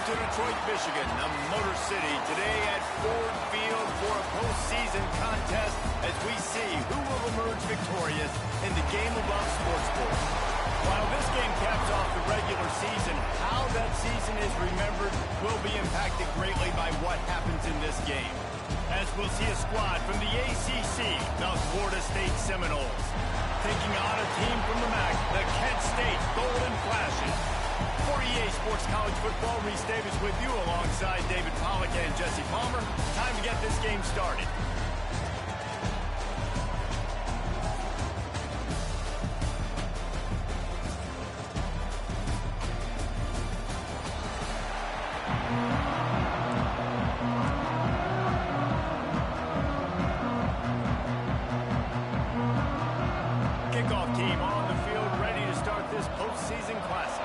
to Detroit, Michigan, the Motor City, today at Ford Field for a postseason contest as we see who will emerge victorious in the GameAbove Sports Bowl. While this game caps off the regular season, how that season is remembered will be impacted greatly by what happens in this game. As we'll see a squad from the ACC, the Florida State Seminoles, taking on a team from the MAC, the Kent State Golden Flashes. For EA Sports College Football, Reese Davis with you alongside David Pollack and Jesse Palmer. Time to get this game started. Kickoff team on the field, ready to start this postseason classic.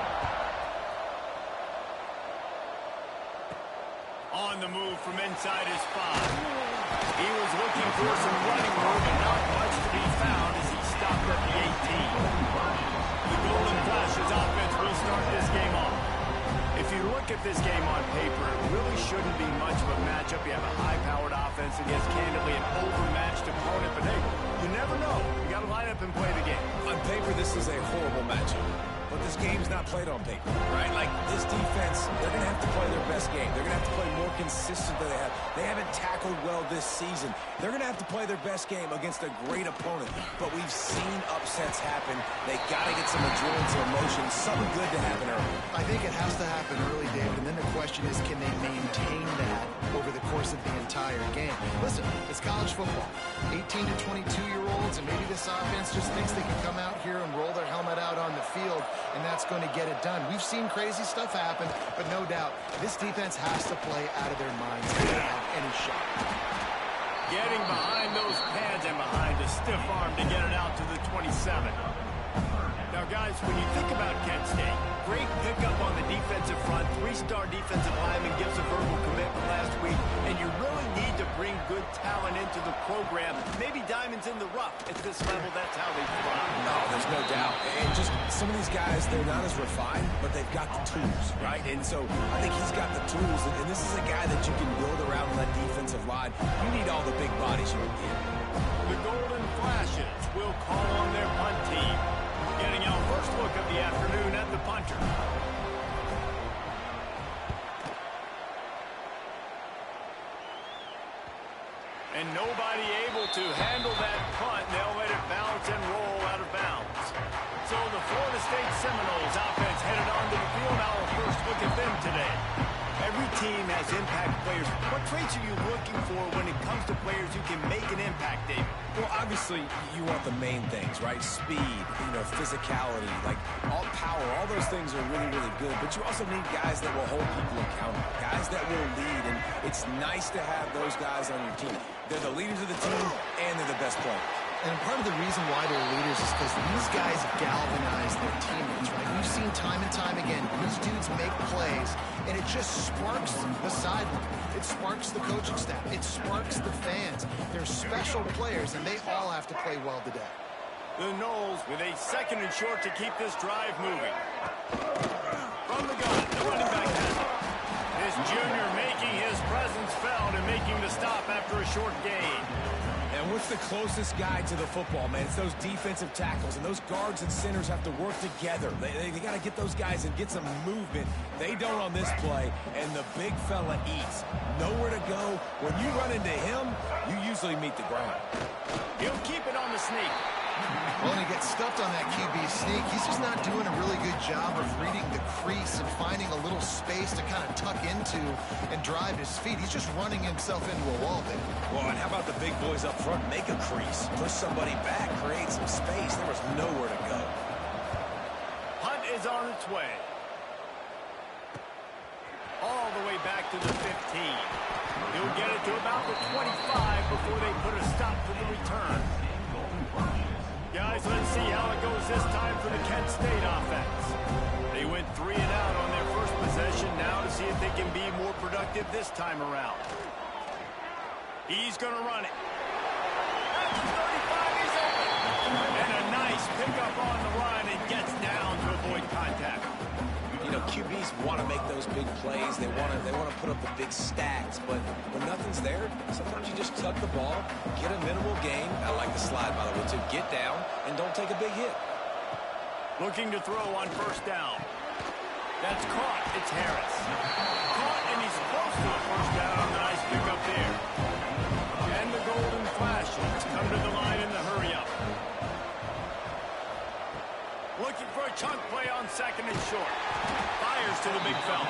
On the move from inside his spot. He was looking for some running room and not much to be found as he stopped at the 18. The Golden Flashes offense will start this game off. If you look at this game on paper, it really shouldn't be much of a matchup. You have a high-powered offense against, candidly, an overmatched opponent. But hey, you never know. You got to line up and play the game. On paper, this is a horrible matchup. But this game's not played on paper, right? Like, this defense, they're going to have to play their best game. They're going to have to play more consistent than they have. They haven't tackled well this season. They're going to have to play their best game against a great opponent. But we've seen upsets happen. They got to get some adrenaline, some emotion, something good to happen early. I think it has to happen early, David, and then the question is, can they maintain that over the course of the entire game? Listen, it's college football. 18 to 22-year-olds, and maybe this offense just thinks they can come out here and roll their helmet out on the field, and that's going to get it done. We've seen crazy stuff happen, but no doubt, this defense has to play out of their minds if they have any shot. Getting behind those pads and behind a stiff arm to get it out to the 27. Now, guys, when you think about Kent State, great pickup on the defensive front. Three-star defensive lineman gives a verbal commitment last week, and you really need to bring good talent into the program. Maybe diamonds in the rough. At this level, that's how they thrive. No, there's no doubt. And just some of these guys, they're not as refined, but they've got the tools, right? And so I think he's got the tools, and this is a guy that you can build around that defensive line. You need all the big bodies you can get. The Golden Flashes will call on their punt team. Getting our first look of the afternoon at the punter. And nobody able to handle that punt. They'll let it bounce and roll out of bounds. So the Florida State Seminoles offense headed onto the field. Our first look at them today. Every team has impact players. What traits are you looking for when it comes to players who can make an impact, David? Well, obviously, you want the main things, right? Speed, physicality, like all power, all those things are really, really good. But you also need guys that will hold people accountable, guys that will lead. And it's nice to have those guys on your team. They're the leaders of the team, and they're the best players. And part of the reason why they're leaders is because these guys galvanize their teammates, right? We've seen time and time again, these dudes make plays, and it just sparks the sideline. It sparks the coaching staff. It sparks the fans. They're special players, and they all have to play well today. The Noles with a second and short to keep this drive moving. From the gun, the running back has it. This junior making his presence felt and making the stop after a short gain. And what's the closest guy to the football, man? It's those defensive tackles, and those guards and centers have to work together. They got to get those guys and get some movement. They don't on this play, and the big fella eats. Nowhere to go. When you run into him, you usually meet the ground. He'll keep it on the sneak. Well, and he gets stuffed on that QB sneak. He's just not doing a really good job of reading the crease and finding a little space to kind of tuck into and drive his feet. He's just running himself into a wall there. Well, and how about the big boys up front? Make a crease. Push somebody back. Create some space. There was nowhere to go. Hunt is on its way. All the way back to the 15. He'll get it to about the 25 before they put a stop to the return. Guys, let's see how it goes this time for the Kent State offense. They went 3 and out on their first possession. Now to see if they can be more productive this time around. He's going to run it. At the 35, he's open. And a nice pickup on the run and gets down to avoid contact. You know, QBs DBs want to make those big plays. They want to put up the big stacks. But when nothing's there, sometimes you just tuck the ball, get a minimal gain. I like the slide, by the way, to get down and don't take a big hit. Looking to throw on first down. That's caught. It's Harris. Caught, and he's close to a first down on the nice pickup there. And the golden flash. Let's come to the line in the hurry-up. Looking for a chunk play on second and short. Fires to the big fella.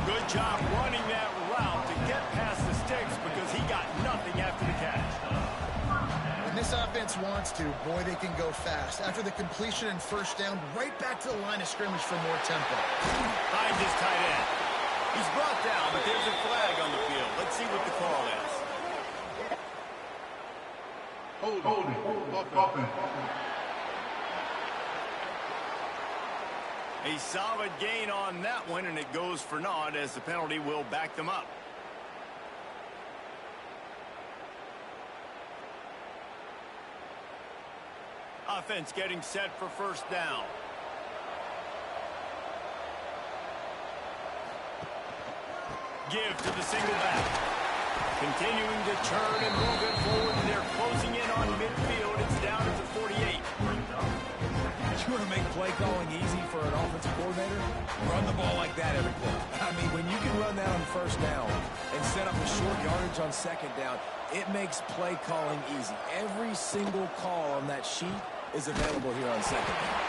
Good job running that route to get past the sticks because he got nothing after the catch. When this offense wants to, boy, they can go fast. After the completion and first down, right back to the line of scrimmage for more tempo. Finds his tight end. He's brought down, but there's a flag on the field. Let's see what the call is. Holding. A solid gain on that one, and it goes for naught as the penalty will back them up. Offense getting set for first down. Give to the single back. Continuing to turn and move it forward. They're closing in on midfield. It's down at the 48. You want to make play calling easy for an offensive coordinator? Run the ball like that every play. I mean, when you can run that on first down and set up a short yardage on second down, it makes play calling easy. Every single call on that sheet is available here on second down.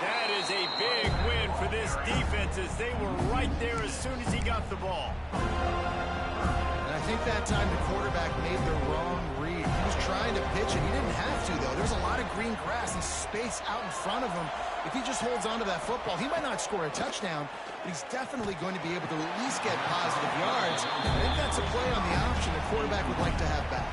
That is a big win for this defense as they were right there as soon as he got the ball. And I think that time the quarterback made the wrong read. He was trying to pitch it. He didn't have to, though. There's a lot of green grass and space out in front of him. If he just holds on to that football, he might not score a touchdown, but he's definitely going to be able to at least get positive yards. I think that's a play on the option the quarterback would like to have back.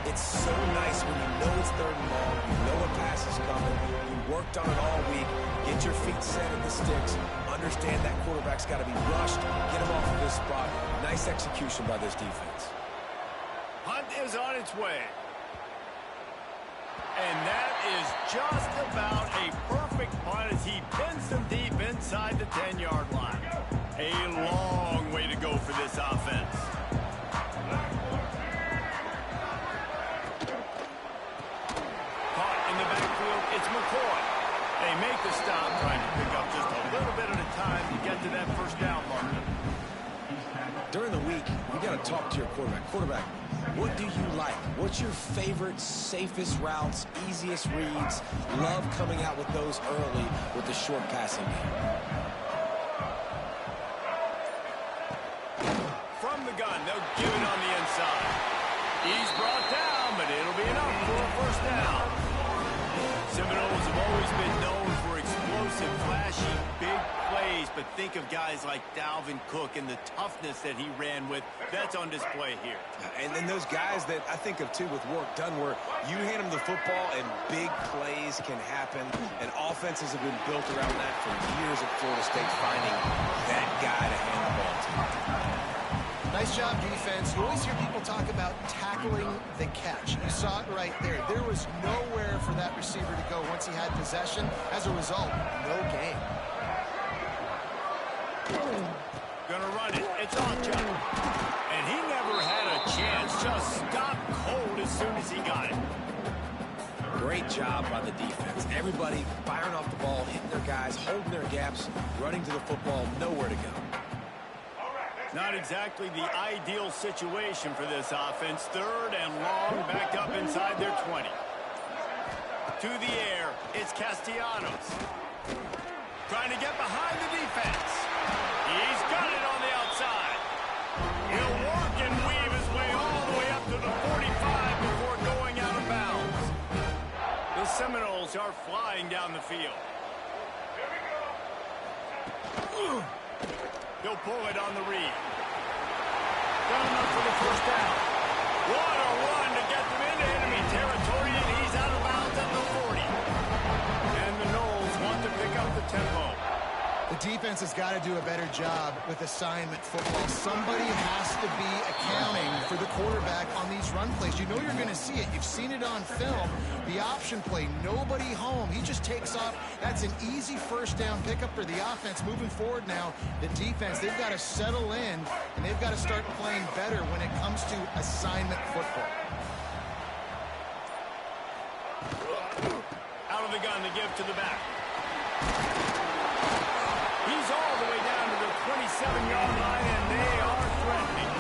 It's so nice when you know it's third and long, you know a pass is coming, you worked on it all week, get your feet set at the sticks, understand that quarterback's got to be rushed, get him off of this spot. Nice execution by this defense. Hunt is on its way. And that is just about a perfect punt as he pins them deep inside the 10-yard line. A long way to go for this offense. Caught in the backfield, it's McCoy. They make the stop, trying to pick up just a little bit at a time to get to that first down marker. During the week, you got to talk to your quarterback. Quarterback, what do you like? What's your favorite, safest routes, easiest reads? Love coming out with those early with the short passing game. From the gun, they'll give it on the inside. He's brought down, but it'll be enough for a first down. Seminoles have always been known for explosive, flashy, big plays, but think of guys like Dalvin Cook and the toughness that he ran with. That's on display here. And then those guys that I think of, too, with work done, where you hand them the football and big plays can happen, and offenses have been built around that for years at Florida State, finding that guy to hand the ball to. Nice job, defense. You always hear people talk about tackling the catch. You saw it right there. There was nowhere for that receiver to go once he had possession. As a result, no gain. Gonna run it. It's on John. And he never had a chance. Just stopped cold as soon as he got it. Great job by the defense. Everybody firing off the ball, hitting their guys, holding their gaps, running to the football, nowhere to go. Not exactly the ideal situation for this offense. Third and long, backed up inside their 20. To the air, it's Castellanos. Trying to get behind the defense. He's got it on the outside. He'll work and weave his way all the way up to the 45 before going out of bounds. The Seminoles are flying down the field. He'll pull it on the read. Done enough for the first down. What a run to get them into enemy territory, and he's out of bounds at the 40. And the Noles want to pick up the tempo. The defense has got to do a better job with assignment football. Somebody has to be accounting for the quarterback on these run plays. You know you're going to see it. You've seen it on film. The option play, nobody home. He just takes off. That's an easy first down pickup for the offense. Moving forward now, the defense, they've got to settle in, and they've got to start playing better when it comes to assignment football. Out of the gun to give to the back. He's all the way down to the 27-yard line, and they are threatening.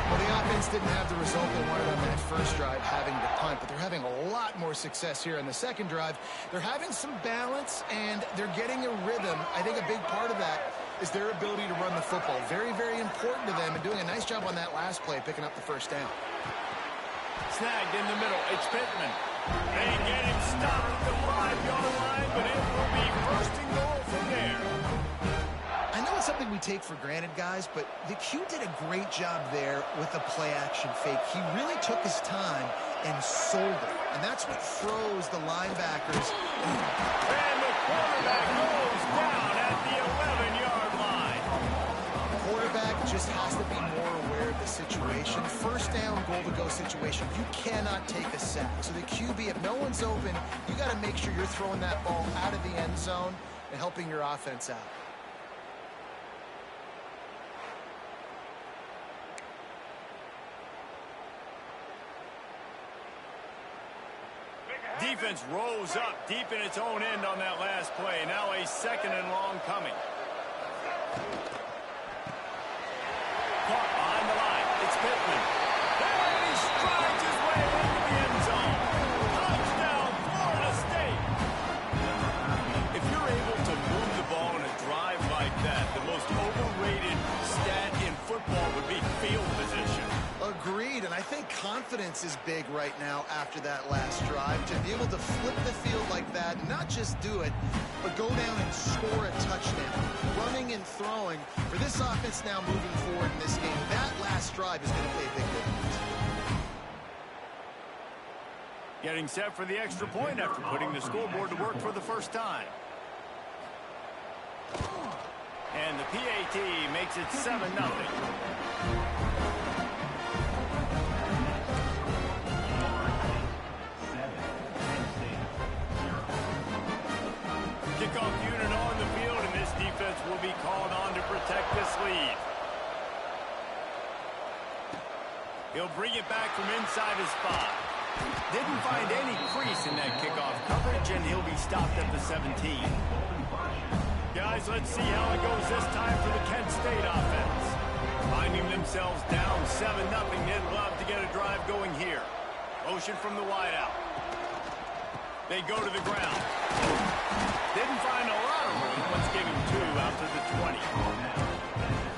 Well, the offense didn't have the result they wanted on that first drive, having to punt, but they're having a lot more success here on the second drive. They're having some balance, and they're getting a rhythm. I think a big part of that is their ability to run the football. Very, very important to them, and doing a nice job on that last play, picking up the first down. Snagged in the middle. It's Pittman. They get him stopped at the 5-yard line, but it will be first and goal from there. I know it's something we take for granted, guys, but the Q did a great job there with the play-action fake. He really took his time and sold it, and that's what froze the linebackers. And the quarterback goes down at the 11-yard line. The quarterback just has to be more aware of the situation. First down, goal-to-go situation. You cannot take a sack. So the QB, if no one's open, you got to make sure you're throwing that ball out of the end zone and helping your offense out. Defense rose up deep in its own end on that last play. Now a second and long coming. Caught behind the line. It's Pittman. And he strides his way into the end zone. Touchdown, Florida State. If you're able to move the ball in a drive like that, the most overrated stat in football would be field position. Agreed, and I think confidence is big right now after that last drive. To be able to flip the field like that, not just do it, but go down and score a touchdown. Running and throwing. For this offense now moving forward in this game, that last drive is going to pay big dividends. Getting set for the extra point after putting the scoreboard to work for the first time. And the PAT makes it 7-0. Kickoff unit on the field, and this defense will be called on to protect this lead. He'll bring it back from inside his spot. Didn't find any crease in that kickoff coverage, and he'll be stopped at the 17. Guys, let's see how it goes this time for the Kent State offense. Finding themselves down 7-0, they'd love to get a drive going here. Motion from the wideout. They go to the ground. Didn't find a lot of room. Let's give him 2 after the 20.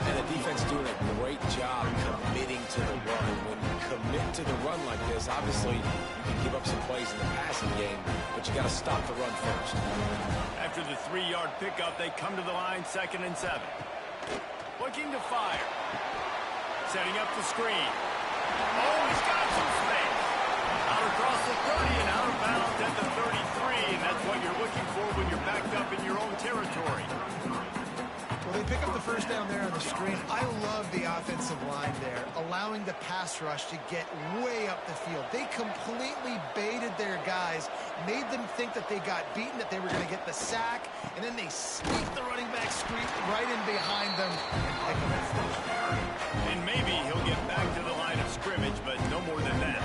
And the defense doing a great job committing to the run. When you commit to the run like this, obviously you can give up some plays in the passing game, but you got to stop the run first. After the 3-yard pickup, they come to the line, 2nd and 7. Looking to fire. Setting up the screen. Oh, he's got some space. Out across the 30 and out of bounds at the 33, and that's what you're looking for when you're backed up in your own territory. Well, they pick up the first down there on the screen. I love the offensive line there, allowing the pass rush to get way up the field. They completely baited their guys, made them think that they got beaten, that they were going to get the sack, and then they sneaked the running back screen right in behind them and pick them at first. And maybe he'll get back to the line of scrimmage, but no more than that.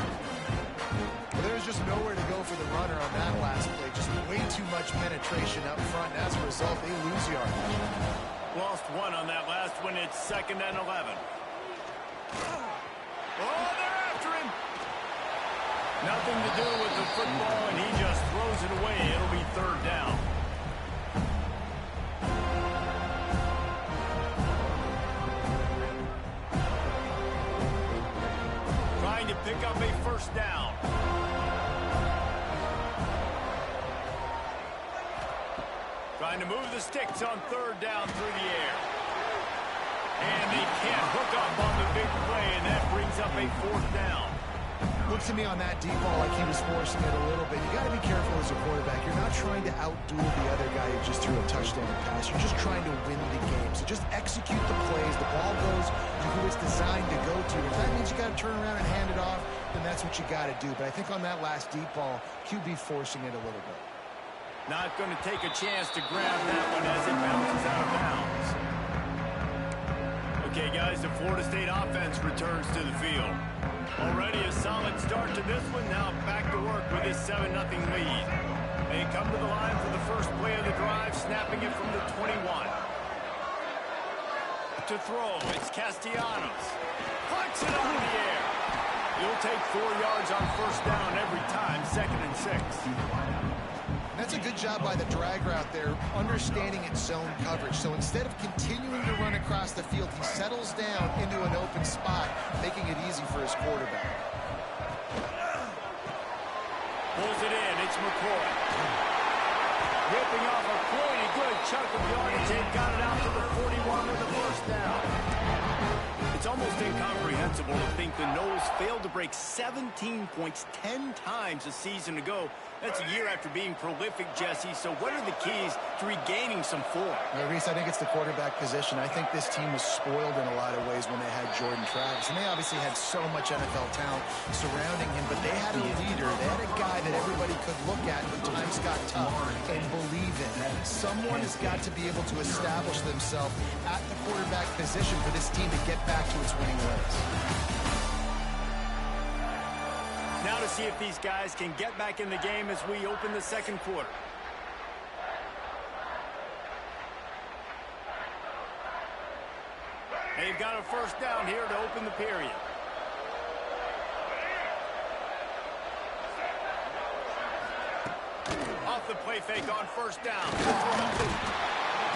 Well, there's just nowhere to go for the runner on that last play. Just way too much penetration up front, and as a result, they lose yardage. Lost 1 on that last one. It's 2nd and 11. Oh, they're after him. Nothing to do with the football, and he just throws it away. It'll be 3rd down. Trying to pick up a first down. Trying to move the sticks on 3rd down through the air. And they can't hook up on the big play, and that brings up a 4th down. Looks to me on that deep ball like he was forcing it a little bit. You got to be careful as a quarterback. You're not trying to outduel the other guy who just threw a touchdown pass. You're just trying to win the game. So just execute the plays. The ball goes to who it's designed to go to. If that means you got to turn around and hand it off, then that's what you got to do. But I think on that last deep ball, QB forcing it a little bit. Not going to take a chance to grab that one as it bounces out of bounds. Okay, guys, the Florida State offense returns to the field. Already a solid start to this one. Now back to work with this 7-0 lead. They come to the line for the first play of the drive, snapping it from the 21. To throw, it's Castellanos. Puts it up in the air. He'll take 4 yards on first down every time, 2nd and 6. That's a good job by the drag route there, understanding its zone coverage. So instead of continuing to run across the field, he settles down into an open spot, making it easy for his quarterback. Pulls it in, it's McCoy. Ripping off a pretty good chunk of yardage and got it out to the 41 with the first down. It's almost incomprehensible to think the Noles failed to break 17 points 10 times a season ago. That's a year after being prolific, Jesse. So what are the keys to regaining some form? Well, Reese, I think it's the quarterback position. I think this team was spoiled in a lot of ways when they had Jordan Travis. And they obviously had so much NFL talent surrounding him, but they had a leader. They had a guy that everybody could look at when times got tough and believe in. Someone has got to be able to establish themselves at the quarterback position for this team to get back to its winning ways. Now to see if these guys can get back in the game as we open the second quarter. They've got a first down here to open the period. Off the play fake on first down.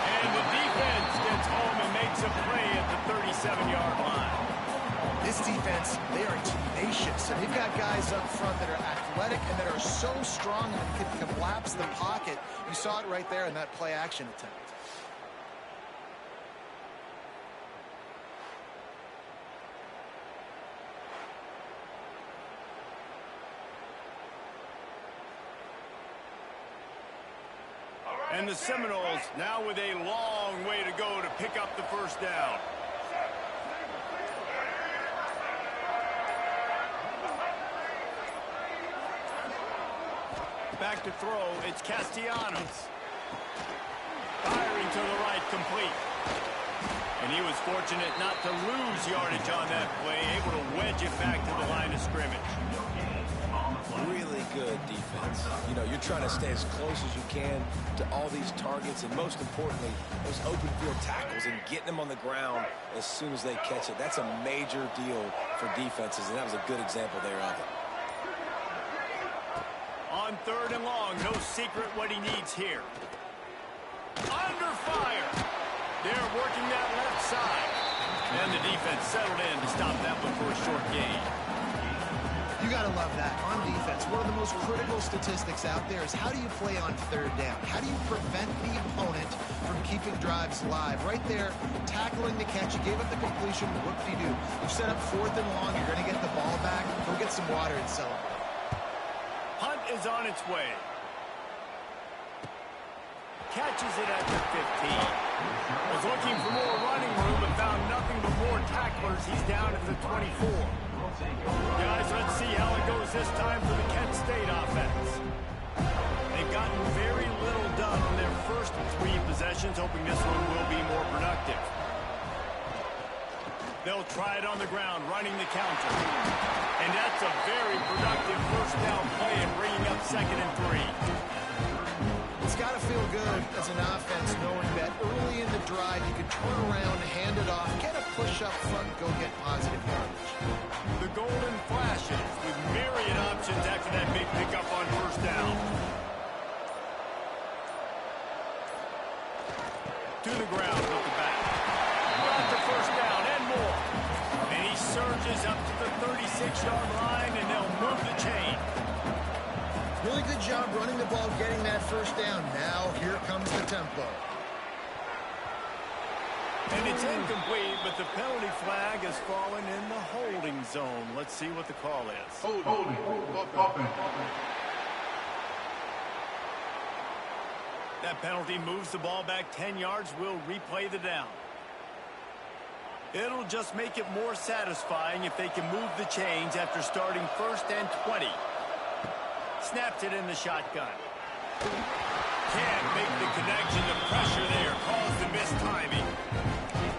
And the defense gets home and makes a play at the 37-yard line. This defense, they are tenacious, and they've got guys up front that are athletic and that are so strong and can collapse the pocket. You saw it right there in that play-action attempt. And the Seminoles now with a long way to go to pick up the first down. Back to throw, it's Castellanos. Firing to the right, complete. And he was fortunate not to lose yardage on that play, able to wedge it back to the line of scrimmage. Really good defense. You know, you're trying to stay as close as you can to all these targets, and most importantly, those open field tackles and getting them on the ground as soon as they catch it. That's a major deal for defenses, and that was a good example there of it. On 3rd and long, no secret what he needs here. Under fire. They're working that left side. And the defense settled in to stop that one for a short gain. You got to love that. On defense, one of the most critical statistics out there is how do you play on 3rd down? How do you prevent the opponent from keeping drives live? Right there, tackling the catch. You gave up the completion. Whoop-de-doo. You set up 4th and long. You're going to get the ball back. Go get some water and celebrate. Hunt is on its way. Catches it at the 15. Was looking for more running room but found nothing but more tacklers. He's down at the 24. Guys, let's see how it goes this time for the Kent State offense. They've gotten very little done on their first 3 possessions, hoping this one will be more productive. They'll try it on the ground, running the counter. And that's a very productive first down play and bringing up 2nd and 3. It's got to feel good as an offense knowing that early in the drive you can turn around, hand it off, get a push up front, and go get positive yardage. The golden flashes with myriad options after that big pickup on first down. To the ground with the back. Got the first down and more. And he surges up to the 36-yard line, and they'll move the chain. Really good job running the ball, getting that first down. Now here comes the tempo. And it's incomplete, but the penalty flag has fallen in the holding zone. Let's see what the call is. Holding. That penalty moves the ball back 10 yards. We'll replay the down. It'll just make it more satisfying if they can move the chains after starting 1st and 20. Snapped it in the shotgun. connection. The pressure there caused the missed timing.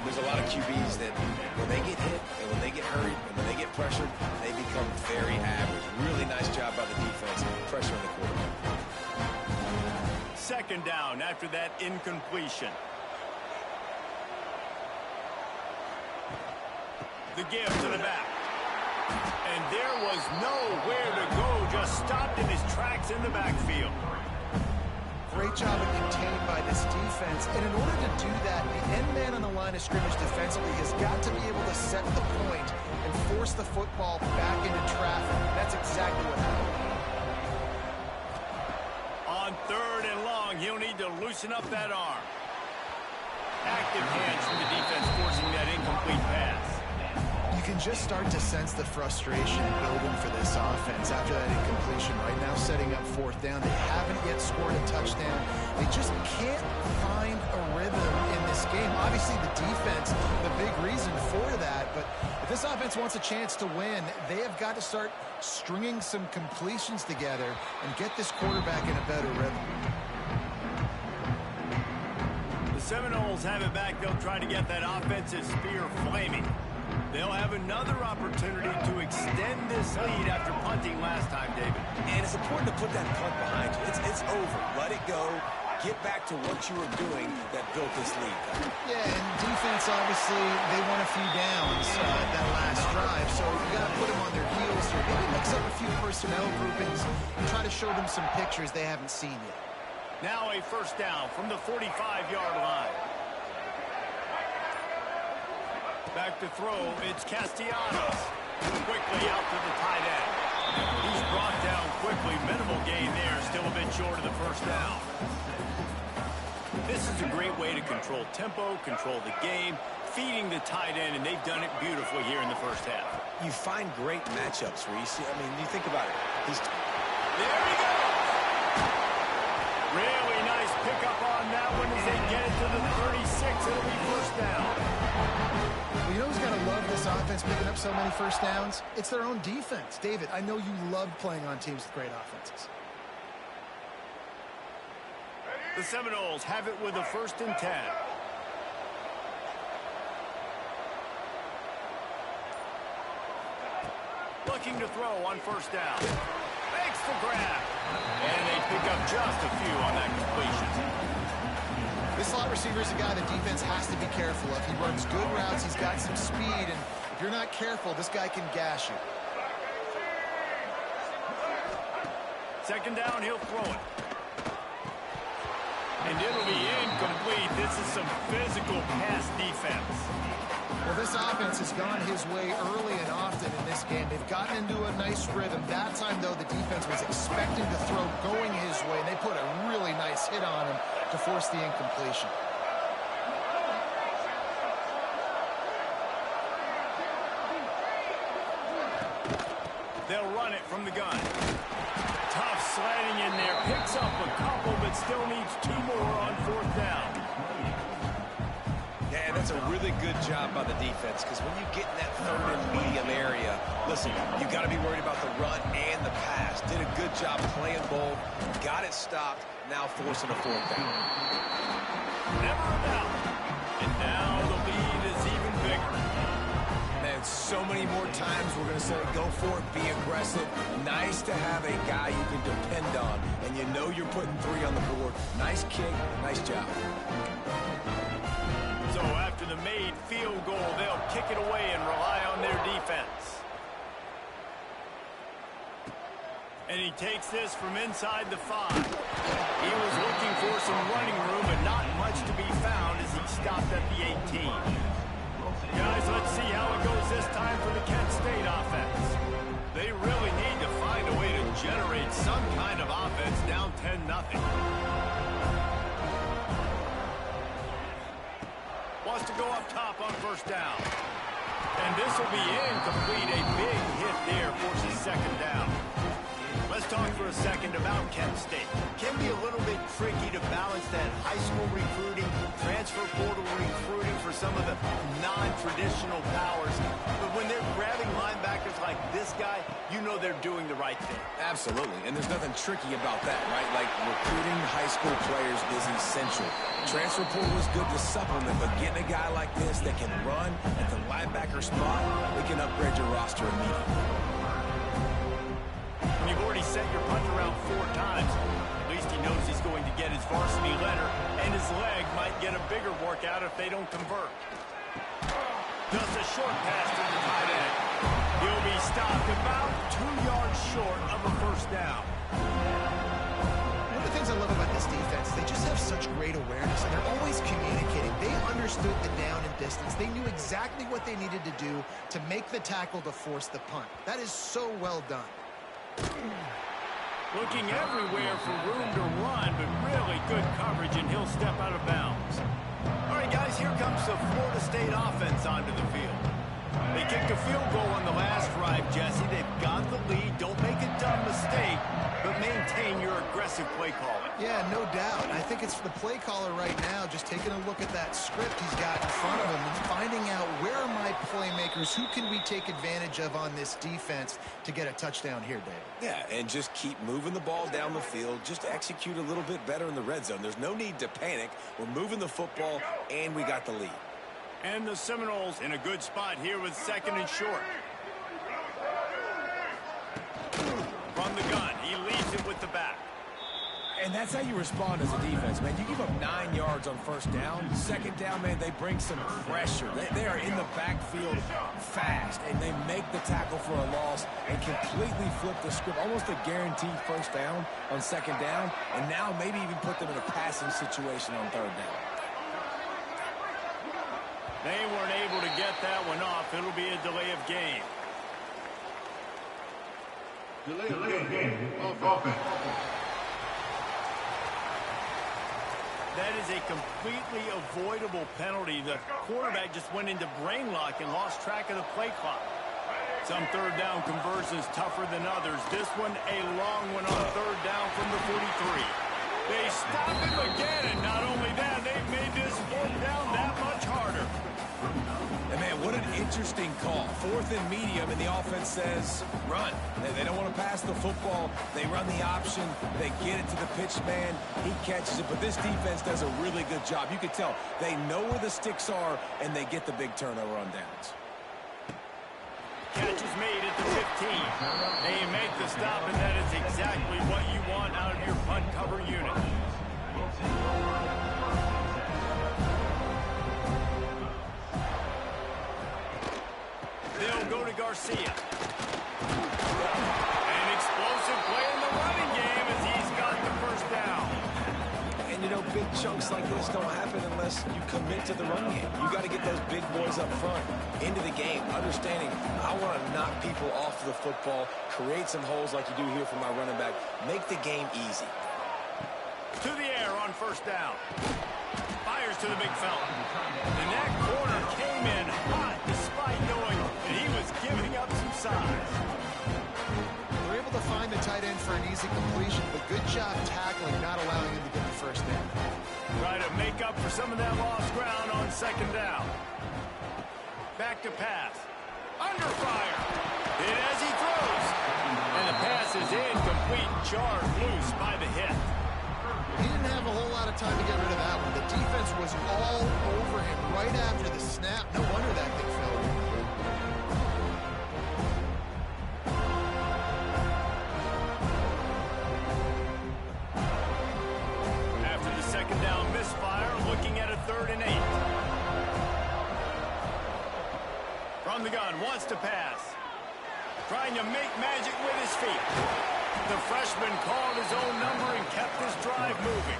There's a lot of QBs that when they get hit and when they get hurried and when they get pressured, they become very average. Really nice job by the defense pressuring the quarterback. Second down after that incompletion. The give to the back. And there was nowhere to go. Just stopped in his tracks in the backfield. Great job of contained by this defense. And in order to do that, the end man on the line of scrimmage defensively has got to be able to set the point and force the football back into traffic. That's exactly what happened. On third and long, he'll need to loosen up that arm. Active hands from the defense forcing that incomplete pass. You can just start to sense the frustration building for this offense after that incompletion. Right now setting up fourth down. They haven't yet scored a touchdown. They just can't find a rhythm in this game. Obviously the defense, the big reason for that, but if this offense wants a chance to win, they have got to start stringing some completions together and get this quarterback in a better rhythm. The Seminoles have it back. They'll try to get that offensive spear flaming. They'll have another opportunity to extend this lead after punting last time, David. And it's important to put that punt behind you. It's over. Let it go. Get back to what you were doing that built this lead. Yeah, and defense, obviously, they won a few downs that last drive, so you got to put them on their heels here. Maybe mix up a few personnel groupings and try to show them some pictures they haven't seen yet. Now a first down from the 45-yard line. Back to throw, it's Castellanos. Quickly out to the tight end. He's brought down quickly. Minimal gain there, still a bit short of the first down. This is a great way to control tempo, control the game, feeding the tight end, and they've done it beautifully here in the first half. You find great matchups where you see, I mean, you think about it. There he goes! Really nice pickup on that one as they get it to the 36. It'll be first down. Well, you know who's got to love this offense picking up so many first downs? It's their own defense. David, I know you love playing on teams with great offenses. The Seminoles have it with a 1st and 10. Looking to throw on first down. Makes the grab. And they pick up just a few on that completion. This slot receiver is a guy the defense has to be careful of. He runs good routes. He's got some speed. And if you're not careful, this guy can gash you. Second down, he'll throw it. And it'll be incomplete. This is some physical pass defense. Well, this offense has gone his way early and often in this game. They've gotten into a nice rhythm. That time, though, the defense was expecting the throw going his way. And they put a really nice hit on him to force the incompletion. They'll run it from the gun. Tough sliding in there. Picks up a couple, but still needs 2 more on 4th down. Yeah, that's a really good job by the defense because when you get in that 3rd and medium area, listen, you got to be worried about the run and the pass. Did a good job playing both, got it stopped, now forcing a 4th down. Never a doubt. And now the lead is even bigger. Man, so many more times we're going to say, go for it, be aggressive. Nice to have a guy you can depend on, and you know you're putting 3 on the board. Nice kick, nice job. So after the made field goal, they'll kick it away and rely on their defense. And he takes this from inside the 5. He was looking for some running room, but not much to be found as he stopped at the 18. Guys, let's see how it goes this time for the Kent State offense. They really need to find a way to generate some kind of offense down 10-0. Wants to go up top on first down. And this will be incomplete. A big hit there forces second down. Let's talk for a second about Kent State. Can be a little bit tricky to balance that high school recruiting, transfer portal recruiting for some of the non-traditional powers. But when they're grabbing linebackers like this guy, you know they're doing the right thing. Absolutely, and there's nothing tricky about that, right? Like, recruiting high school players is essential. Transfer portal is good to supplement, but getting a guy like this that can run at the linebacker spot, it can upgrade your roster immediately. When you've already set your punt around 4 times, at least he knows he's going to get his varsity letter, and his leg might get a bigger workout if they don't convert. Just a short pass to the tight end. He'll be stopped about 2 yards short of a first down. One of the things I love about this defense is they just have such great awareness, and they're always communicating. They understood the down and distance. They knew exactly what they needed to do to make the tackle to force the punt. That is so well done. Looking everywhere for room to run, but really good coverage, and he'll step out of bounds. All right, guys, here comes the Florida State offense onto the field. They kicked a field goal on the last drive, Jesse. They've got the lead. Don't make a dumb mistake, but maintain your aggressive play calling. Yeah, no doubt. I think it's the play caller right now just taking a look at that script he's got in front of him and finding out where are my playmakers, who can we take advantage of on this defense to get a touchdown here, David. Yeah, and just keep moving the ball down the field. Just execute a little bit better in the red zone. There's no need to panic. We're moving the football, and we got the lead. And the Seminoles in a good spot here with 2nd and short. From the gun, he leaves it with the back. And that's how you respond as a defense, man. You give up 9 yards on first down. 2nd down, man, they bring some pressure. They are in the backfield fast, and they make the tackle for a loss and completely flip the script. Almost a guaranteed first down on 2nd down, and now maybe even put them in a passing situation on 3rd down. They weren't able to get that one off. It'll be a delay of game. Delay of game. Offense. That is a completely avoidable penalty. The quarterback just went into brain lock and lost track of the play clock. Some 3rd down conversions tougher than others. This one a long one on 3rd down from the 43. They stop him again, and not only that, they've made this 4th down that much harder. And man, what an interesting call. 4th and medium, and the offense says, run. They don't want to pass the football. They run the option. They get it to the pitch man. He catches it, but this defense does a really good job. You can tell they know where the sticks are, and they get the big turnover on downs. Catch is made at the 15. They make the stop, and that is exactly what you want out of your punt cover unit. They'll go to Garcia. An explosive play in the running game as he's got the first down. And, you know, big chunks like this don't happen unless you commit to the run game. You got to get those big boys up front into the game, understanding I want to knock people off the football, create some holes like you do here for my running back, make the game easy. To the air on first down. Fires to the big fella. And that corner came in hot despite knowing that he was giving up some size. They're able to find the tight end for an easy completion, but good job tackling, not allowing him to get the first down. Try to make up for some of that lost ground on 2nd down. Back to pass. Under fire. Hit as he throws. And the pass is incomplete, jarred loose by the hit. He didn't have a whole lot of time to get rid of that one. The defense was all over him right after the snap. No wonder that thing fell. After the 2nd down misfire, looking at a 3rd and 8. From the gun, wants to pass. Trying to make magic with his feet. The freshman called his own number and kept his drive moving.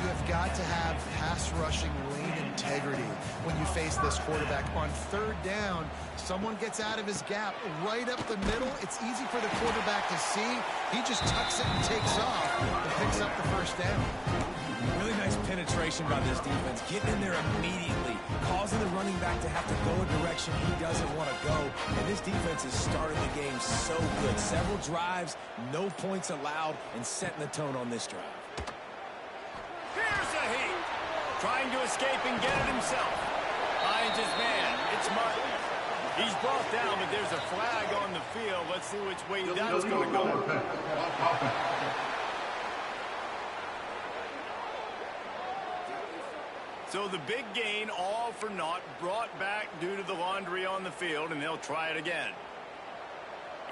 You have got to have pass rushing lane integrity when you face this quarterback. On 3rd down, someone gets out of his gap right up the middle. It's easy for the quarterback to see. He just tucks it and takes off and picks up the first down. Really nice penetration by this defense, getting in there immediately, causing the running back to have to go a direction he doesn't want to go. And this defense has started the game so good. Several drives, no points allowed, and setting the tone on this drive. Here's a heat. Trying to escape and get it himself. finds his man. It's Martin. He's brought down, but there's a flag on the field. Let's see which way that's going to go. So the big gain, all for naught, brought back due to the laundry on the field, and they'll try it again.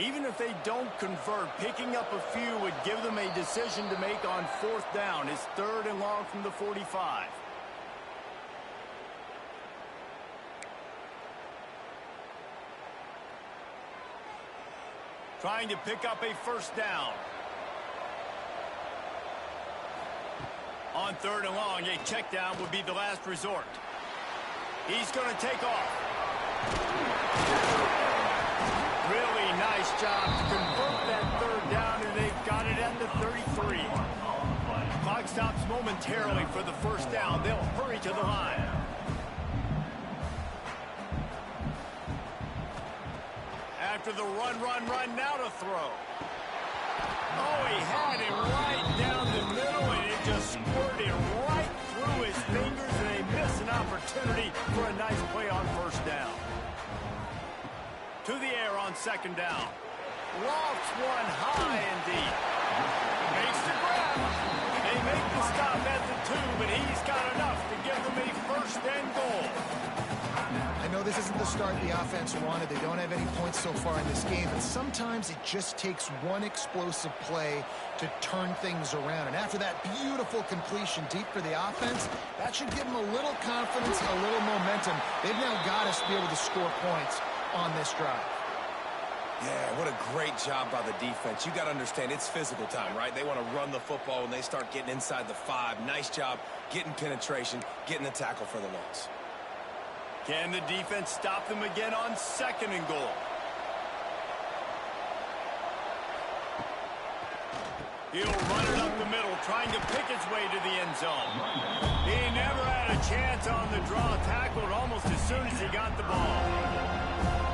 Even if they don't convert, picking up a few would give them a decision to make on 4th down. It's 3rd and long from the 45. Trying to pick up a 1st down. On 3rd and long, a check down would be the last resort. He's going to take off. Really nice job to convert that 3rd down, and they've got it at the 33. Clock stops momentarily for the 1st down. They'll hurry to the line. After the run, now to throw. Oh, he had it right down the middle, and it just squirted right through his fingers, and they missed an opportunity for a nice play on 1st down. To the air on 2nd down. Lofts one high and deep. Makes the grab. They make the stop at the 2, but he's got enough to give them a 1st and goal. I know this isn't the start the offense wanted. They don't have any points so far in this game, but sometimes it just takes one explosive play to turn things around. And after that beautiful completion deep for the offense, that should give them a little confidence, a little momentum. They've now got us to be able to score points on this drive. Yeah, what a great job by the defense. You got to understand, it's physical time, right? They want to run the football when they start getting inside the 5. Nice job getting penetration, getting the tackle for the loss. Can the defense stop them again on 2nd and goal? He'll run it up the middle, trying to pick its way to the end zone. He never had a chance on the draw, tackled almost as soon as he got the ball.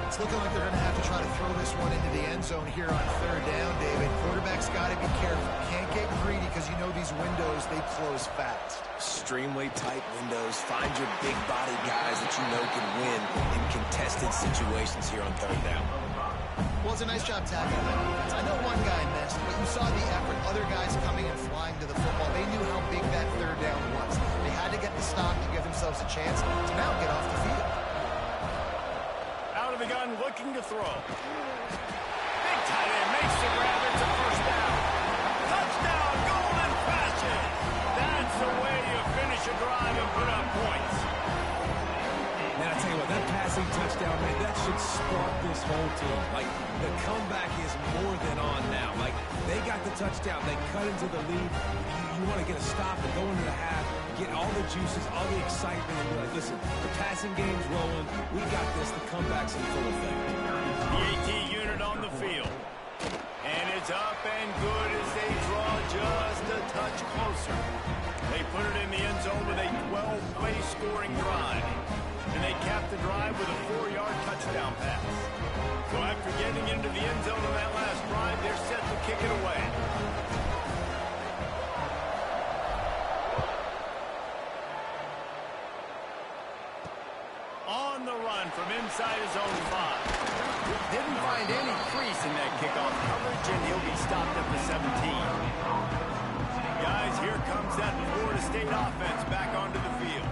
It's looking like they're going to have to try to throw this one into the end zone here on 3rd down, David. Quarterback's got to be careful. Can't get greedy because you know these windows, they close fast. Extremely tight windows. Find your big body guys that you know can win in contested situations here on 3rd down. Well, it's a nice job tackling that defense. I know one guy missed, but you saw the effort. Other guys coming and flying to the football. They knew how big that 3rd down was. They had to get the stop to give themselves a chance to now get off the field. Out of the gun, looking to throw. Big tight end makes the grab. It's a 1st down. Touchdown, golden fashion. That's the way you finish a drive and put up points. Man, I tell you what, that passing touchdown, man, that should spark this whole team. Like, the comeback is more than on now. Like, they got the touchdown. They cut into the lead. You want to get a stop and go into the half, get all the juices, all the excitement, and be like, listen, the passing game's rolling. We got this. The comeback's in full effect. The AT unit on the field. And it's up and good as they draw just a touch closer. They put it in the end zone with a 12-play scoring drive. And they cap the drive with a 4-yard touchdown pass. So after getting into the end zone on that last drive, they're set to kick it away. On the run from inside his own 5. Didn't find any crease in that kickoff coverage, and he'll be stopped at the 17. Guys, here comes that Florida State offense back onto the field.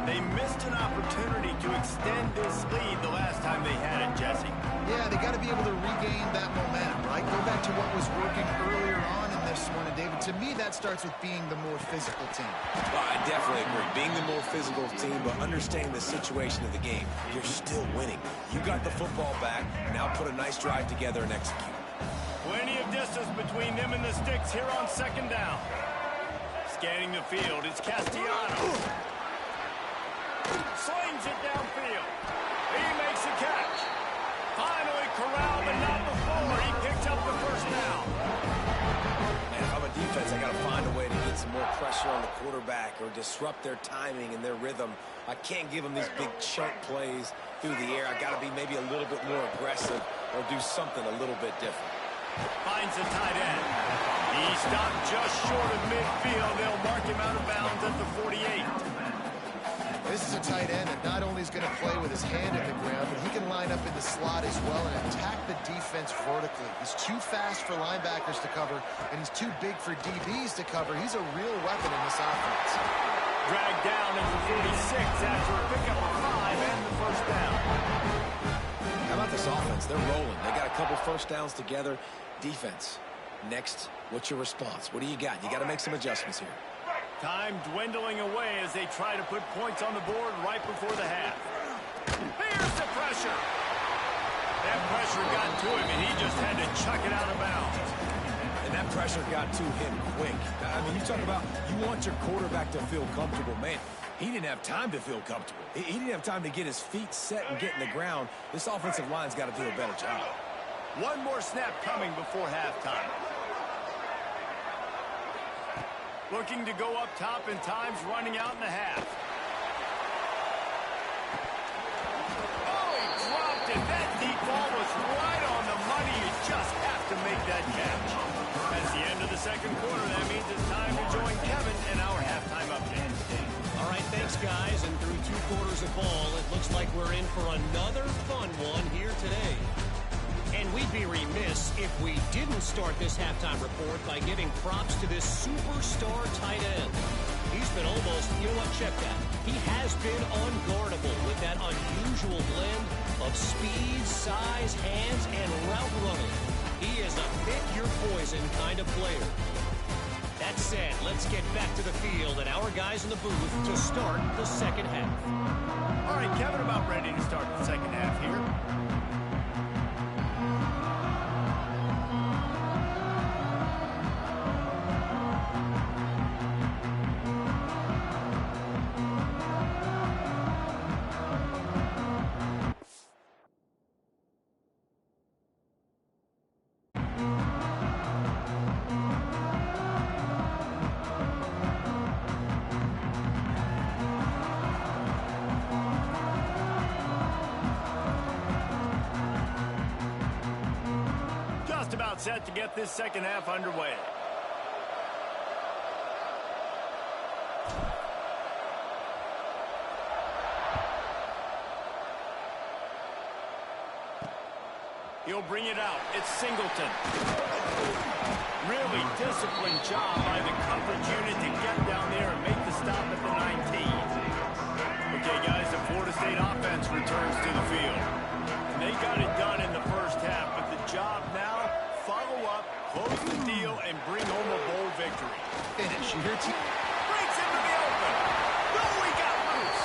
They missed an opportunity to extend this lead the last time they had it, Jesse. Yeah, they got to be able to regain that momentum, right? Go back to what was working earlier on in this one. And, David, to me, that starts with being the more physical team. Well, I definitely agree. Being the more physical team, but understanding the situation of the game, you're still winning. You got the football back. Now put a nice drive together and execute. Plenty of distance between them and the sticks here on 2nd down. Scanning the field, it's Castellanos. Slings it downfield. He makes a catch. Finally corralled, but not before. He picks up the 1st down. And if I'm a defense, I got to find a way to get some more pressure on the quarterback or disrupt their timing and their rhythm. I can't give them these big chunk plays through the air. I got to be maybe a little bit more aggressive or do something a little bit different. Finds the tight end. He stopped just short of midfield. They'll mark him out of bounds at the 48. This is a tight end that not only is going to play with his hand at the ground, but he can line up in the slot as well and attack the defense vertically. He's too fast for linebackers to cover, and he's too big for DBs to cover. He's a real weapon in this offense. Dragged down at the 46 after a pickup of 5 and the first down. How about this offense? They're rolling. They got a couple first downs together. Defense. Next, what's your response? What do you got? You got to make some adjustments here. Time dwindling away as they try to put points on the board right before the half. Here's the pressure. That pressure got to him, and he just had to chuck it out of bounds. And that pressure got to him quick. I mean, you talk about you want your quarterback to feel comfortable. Man, he didn't have time to feel comfortable. He didn't have time to get his feet set and get in the ground. This offensive line's got to do a better job. One more snap coming before halftime. Looking to go up top, and time's running out in the half. Oh, he dropped it. That deep ball was right on the money. You just have to make that catch. That's the end of the second quarter. That means it's time to join Kevin in our halftime update. All right, thanks, guys. And through 2 quarters of ball, it looks like we're in for another fun one here today. And we'd be remiss if we didn't start this halftime report by giving props to this superstar tight end. He's been almost, you know what, check that. He has been unguardable with that unusual blend of speed, size, hands, and route running. He is a pick-your-poison kind of player. That said, let's get back to the field and our guys in the booth to start the second half. All right, Kevin, about ready to start the second half here. About set to get this second half underway. He'll bring it out. It's Singleton. Really disciplined job by the coverage unit to get down there and make the stop at the 19. Okay, guys, the Florida State offense returns to the field. And they got it done in the first half, but the job now, follow up, close the deal, and bring home a bowl victory. Finish. You hear Breaks into the open. No, he got loose.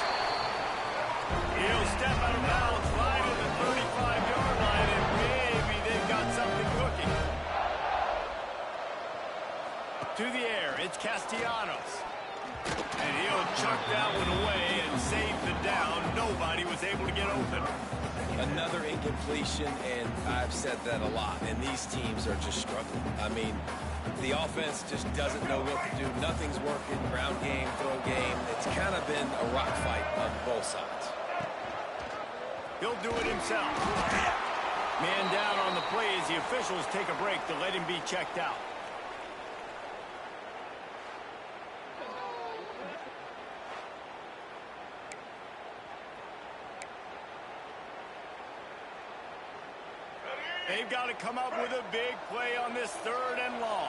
He'll step out of bounds right at the 35-yard line, and maybe they've got something cooking. To the air, it's Castellanos. And he'll chuck that one away and save the down. Nobody was able to get open. Another incompletion, and I've said that a lot, and these teams are just struggling. I mean, the offense just doesn't know what to do. Nothing's working. Ground game, throw game. It's kind of been a rock fight on both sides. He'll do it himself. Man down on the play as the officials take a break to let him be checked out. They've got to come up with a big play on this 3rd and long.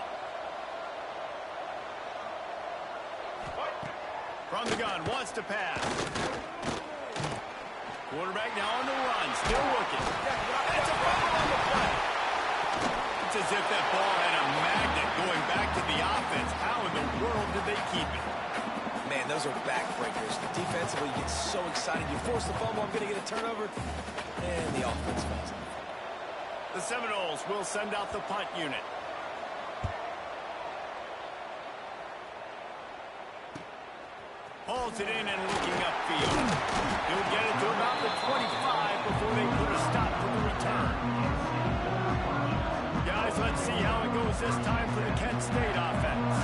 From the gun, wants to pass. Quarterback now on the run, still looking. It's a fumble on the play. It's as if that ball had a magnet going back to the offense. How in the world did they keep it? Man, those are backbreakers. Defensively, you get so excited. You force the fumble, I'm going to get a turnover, and the offense falls. The Seminoles will send out the punt unit. Hauls it in and looking upfield. He'll get it to about the 25 before they put a stop to the return. Guys, let's see how it goes this time for the Kent State offense.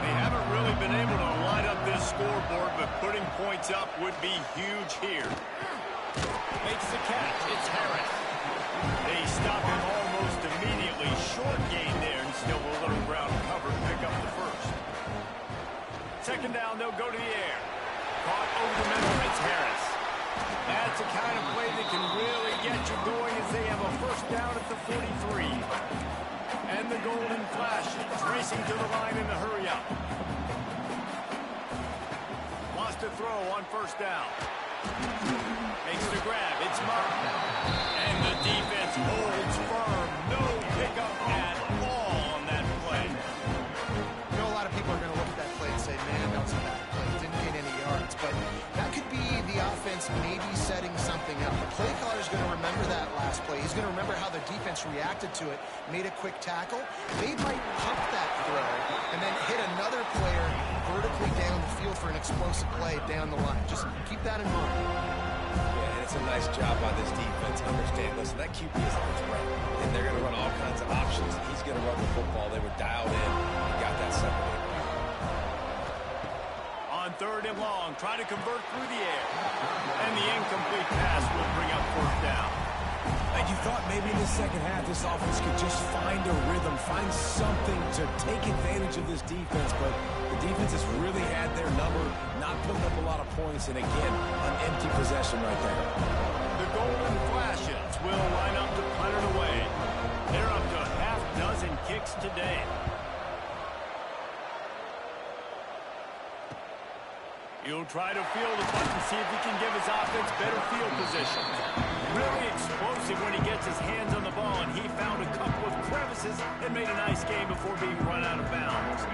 They haven't really been able to line up this scoreboard, but putting points up would be huge here. Makes the catch. It's Harris. They stop him almost immediately. Short gain there, and still a little ground cover to pick up the first. Second down, they'll go to the air. caught over the middle. It's Harris. That's the kind of play that can really get you going as they have a first down at the 43. And the golden flash is racing to the line in the hurry up. Wants to throw on first down. Makes the grab. It's Martin. And the defense holds firm. No pickup at all on that play. You know, a lot of people are going to look at that play and say, man, that was a bad play. Didn't gain any yards. But that could be the offense maybe setting something up. The play caller is going to remember that last play. He's going to remember how the defense reacted to it, made a quick tackle. They might pump that throw and then hit another player vertically down the field for an explosive play down the line. Just keep that in mind. Yeah, and it's a nice job by this defense. Understand, listen, that QB is a threat, and they're going to run all kinds of options. He's going to run the football. They were dialed in and got that separated. On third and long, try to convert through the air. And the incomplete pass will bring up fourth down. And you thought maybe in the second half this offense could just find a rhythm, find something to take advantage of this defense, but the defense has really had their number, not putting up a lot of points, and again, an empty possession right there. The golden flashes will line up to punt it away. They're up to a half dozen kicks today. He'll try to field the punt and see if he can give his offense better field position. Really explosive when he gets his hands on the ball, and he found a couple of crevices and made a nice game before being run out of bounds.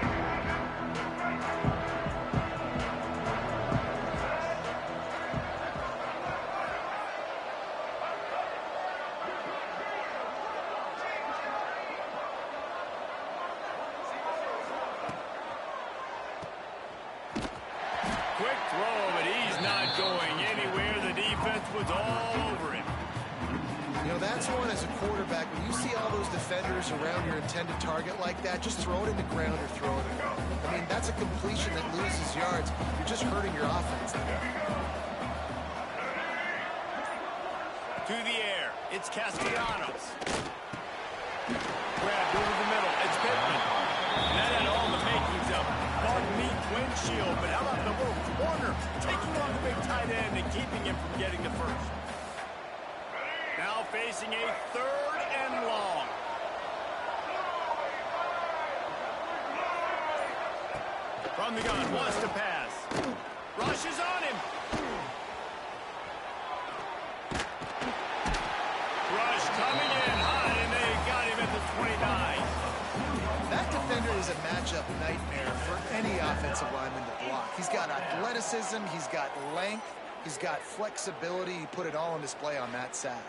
Quick throw, but he's not going anywhere. The defense was all over him. You know, that's one as a quarterback. When you see all those defenders around your intended target like that, just throw it in the ground or throw it in. I mean, that's a completion that loses yards. You're just hurting your offense there. To the air. It's Castellanos. Grabbed over the middle. It's Pittman. And that had all the makings of bug-meat windshield. But how about the little corner taking on the big tight end and keeping him from getting the first? Now facing a third and long. From the gun, wants to pass. Rushes on him. Rush coming in high, and they got him at the 29. That defender is a matchup nightmare for any offensive lineman to block. He's got athleticism, he's got length, he's got flexibility. He put it all on display on that sack.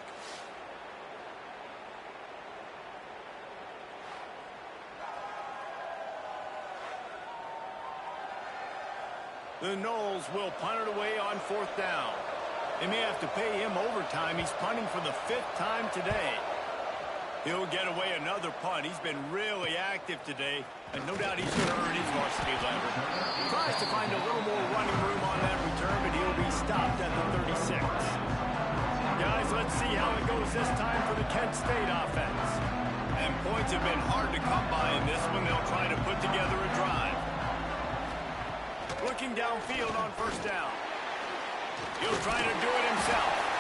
The Knowles will punt it away on fourth down. They may have to pay him overtime. He's punting for the 5th time today. He'll get away another punt. He's been really active today, and no doubt he's going to earn his varsity letter. Tries to find a little more running room on that return, but he'll be stopped at the 36. Guys, let's see how it goes this time for the Kent State offense. And points have been hard to come by in this one. They'll try to put together a drive. Looking downfield on first down. He'll try to do it himself.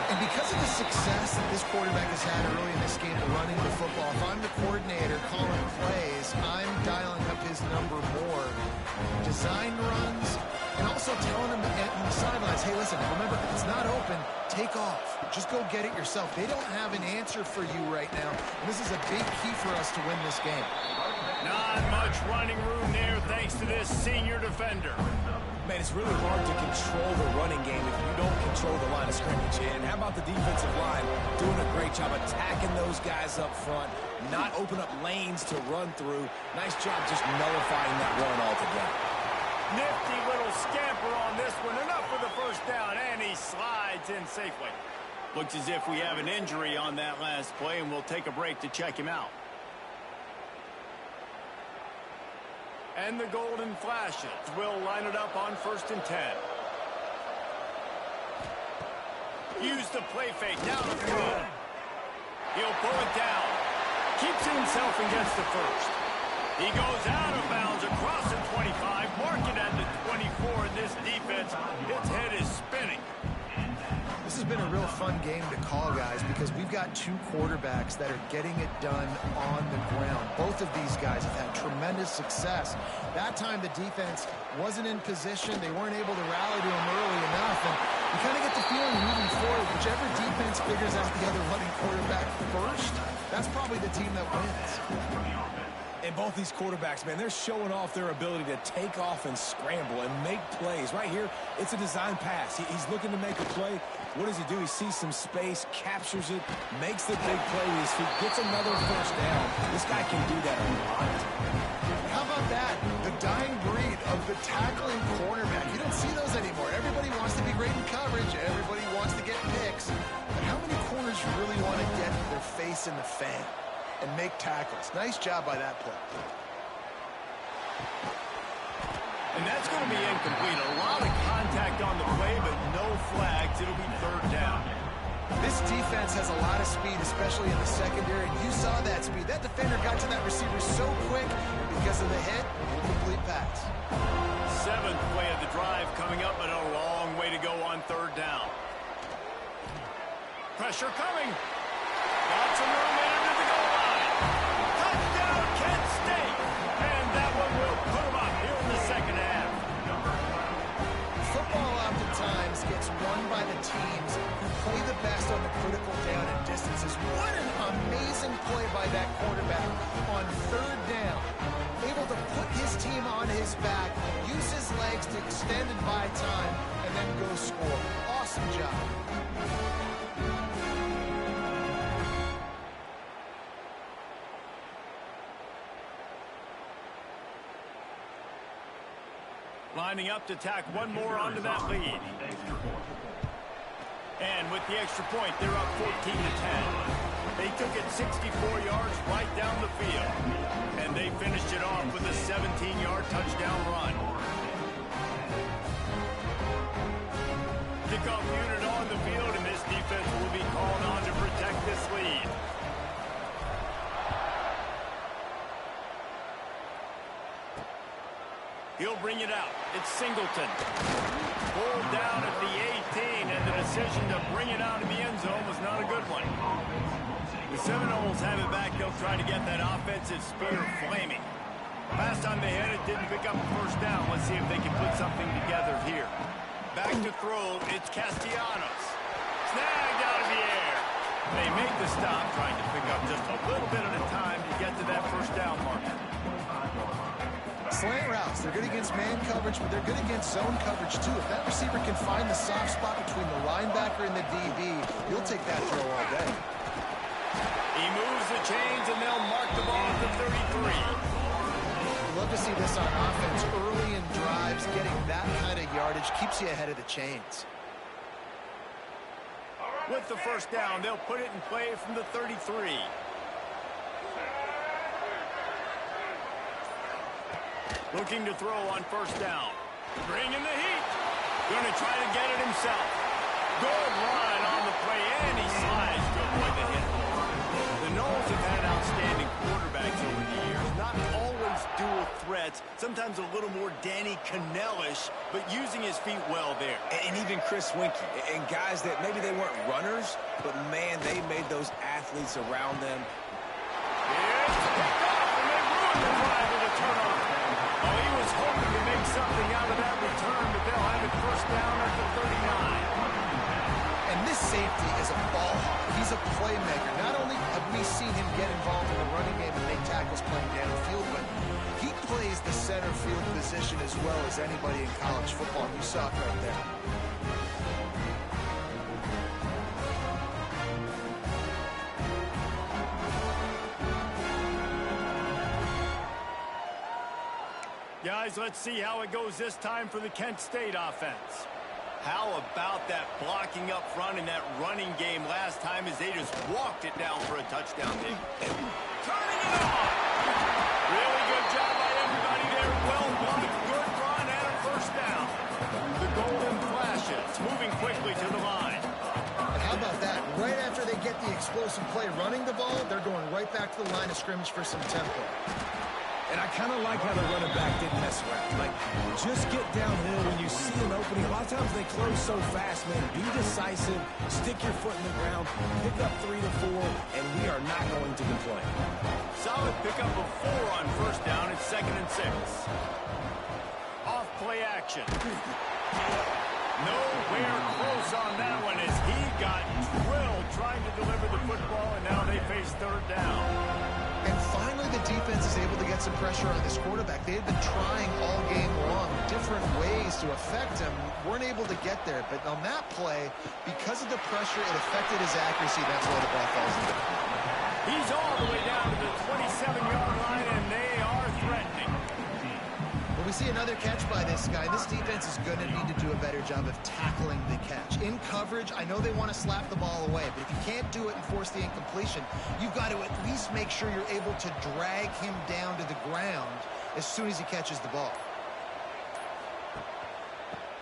And because of the success that this quarterback has had early in this game running the football, if I'm the coordinator calling plays, I'm dialing up his number more. Design runs, and also telling him on the sidelines, hey, listen, remember, if it's not open, take off. Just go get it yourself. They don't have an answer for you right now, and this is a big key for us to win this game. Not much running room there thanks to this senior defender. Man, it's really hard to control the running game if you don't control the line of scrimmage. And how about the defensive line doing a great job attacking those guys up front, not open up lanes to run through. Nice job just nullifying that run altogether. Nifty little scamper on this one. Enough for the first down, and he slides in safely. Looks as if we have an injury on that last play, and we'll take a break to check him out. And the Golden Flashes will line it up on 1st and 10. Use the play fake down the throw. He'll pull it down. Keeps it himself and gets the first. He goes out of bounds across the 25. Mark it at the 24. And this defense a fun game to call, guys, because we've got two quarterbacks that are getting it done on the ground. Both of these guys have had tremendous success. That time the defense wasn't in position. They weren't able to rally to him early enough. And you kind of get the feeling moving forward, whichever defense figures out the other running quarterback first, that's probably the team that wins. And both these quarterbacks, man, they're showing off their ability to take off and scramble and make plays. Right here, it's a design pass. He's looking to make a play. What does he do? He sees some space, captures it, makes the big play with his feet, gets another first down. This guy can do that a lot. How about that? The dying breed of the tackling cornerback. You don't see those anymore. Everybody wants to be great in coverage. Everybody wants to get picks. But how many corners really want to get their face in the fan and make tackles? Nice job by that play. And that's going to be incomplete. A lot of contact on the play, but no flags. It'll be third down. This defense has a lot of speed, especially in the secondary. You saw that speed. That defender got to that receiver so quick because of the hit. Incomplete pass. Seventh play of the drive coming up, but a long way to go on third down. Pressure coming. Lots of room into the goal line. Touchdown, Kent State. And that one will put them up here in the second half. Football oftentimes gets won by the teams who play the best on the critical down and distances. What an amazing play by that quarterback on third down. Able to put his team on his back, use his legs to extend and buy time, and then go score. Awesome job. Lining up to tack one more onto that lead. And with the extra point, they're up 14-10. They took it 64 yards right down the field. And they finished it off with a 17-yard touchdown run. Kickoff unit on the field, and this defense will be called on to protect this lead. He'll bring it out. It's Singleton. Pulled down at the 18, and the decision to bring it out of the end zone was not a good one. The Seminoles have it back. They'll try to get that offensive spear flaming. Last time they had it, didn't pick up a first down. Let's see if they can put something together here. Back to throw. It's Castellanos. Snagged out of the air. They make the stop, trying to pick up just a little bit at a time to get to that first down marker. Slant routes, they're good against man coverage, but they're good against zone coverage too. If that receiver can find the soft spot between the linebacker and the DB, you'll take that throw all day. He moves the chains, and they'll mark the ball at the 33. Love to see this on offense early in drives. Getting that kind of yardage keeps you ahead of the chains. With the first down, they'll put it in play from the 33. Looking to throw on first down. Bringing the heat. Going to try to get it himself. Good run on the play, and he slides to avoid the hit. The Noles have had outstanding quarterbacks over the years. Not always dual threats. Sometimes a little more Danny Cannell-ish, but using his feet well there. And even Chris Winkie. And guys that maybe they weren't runners, but, man, they made those athletes around them. It's picked off, and they ruined the drive with a turnout. Oh, he was hoping to make something out of that return, but they'll have it first down at the 39. And this safety is a ball hawk. He's a playmaker. Not only have we seen him get involved in the running game and make tackles playing downfield, but he plays the center field position as well as anybody in college football. You saw it right there. Guys, let's see how it goes this time for the Kent State offense. How about that blocking up front in that running game last time as they just walked it down for a touchdown, Nick? Turning it on! Really good job by everybody there. Well blocked, good run, and a first down. The golden flashes, moving quickly to the line. And how about that? Right after they get the explosive play running the ball, they're going right back to the line of scrimmage for some tempo. And I kind of like how the running back didn't mess around. Like, just get downhill when you see an opening. A lot of times they close so fast, man. Be decisive, stick your foot in the ground, pick up 3 to 4, and we are not going to complain. Solid pickup of 4 on first down. It's 2nd and 6. Off play action. Nowhere close on that one as he got drilled trying to deliver the football, and now they face 3rd down. And finally, the defense is able to get some pressure on this quarterback. They had been trying all game long different ways to affect him. Weren't able to get there. But on that play, because of the pressure, it affected his accuracy. That's why the ball falls into. He's all the way down to the 27-yard line, and they are threatening. Well, we see another catch by this guy. This defense is going to need to do a better job of tackling the catch. In coverage, I know they want to slap the ball away, but if you can't do it and force the incompletion, you've got to at least make sure you're able to drag him down to the ground as soon as he catches the ball.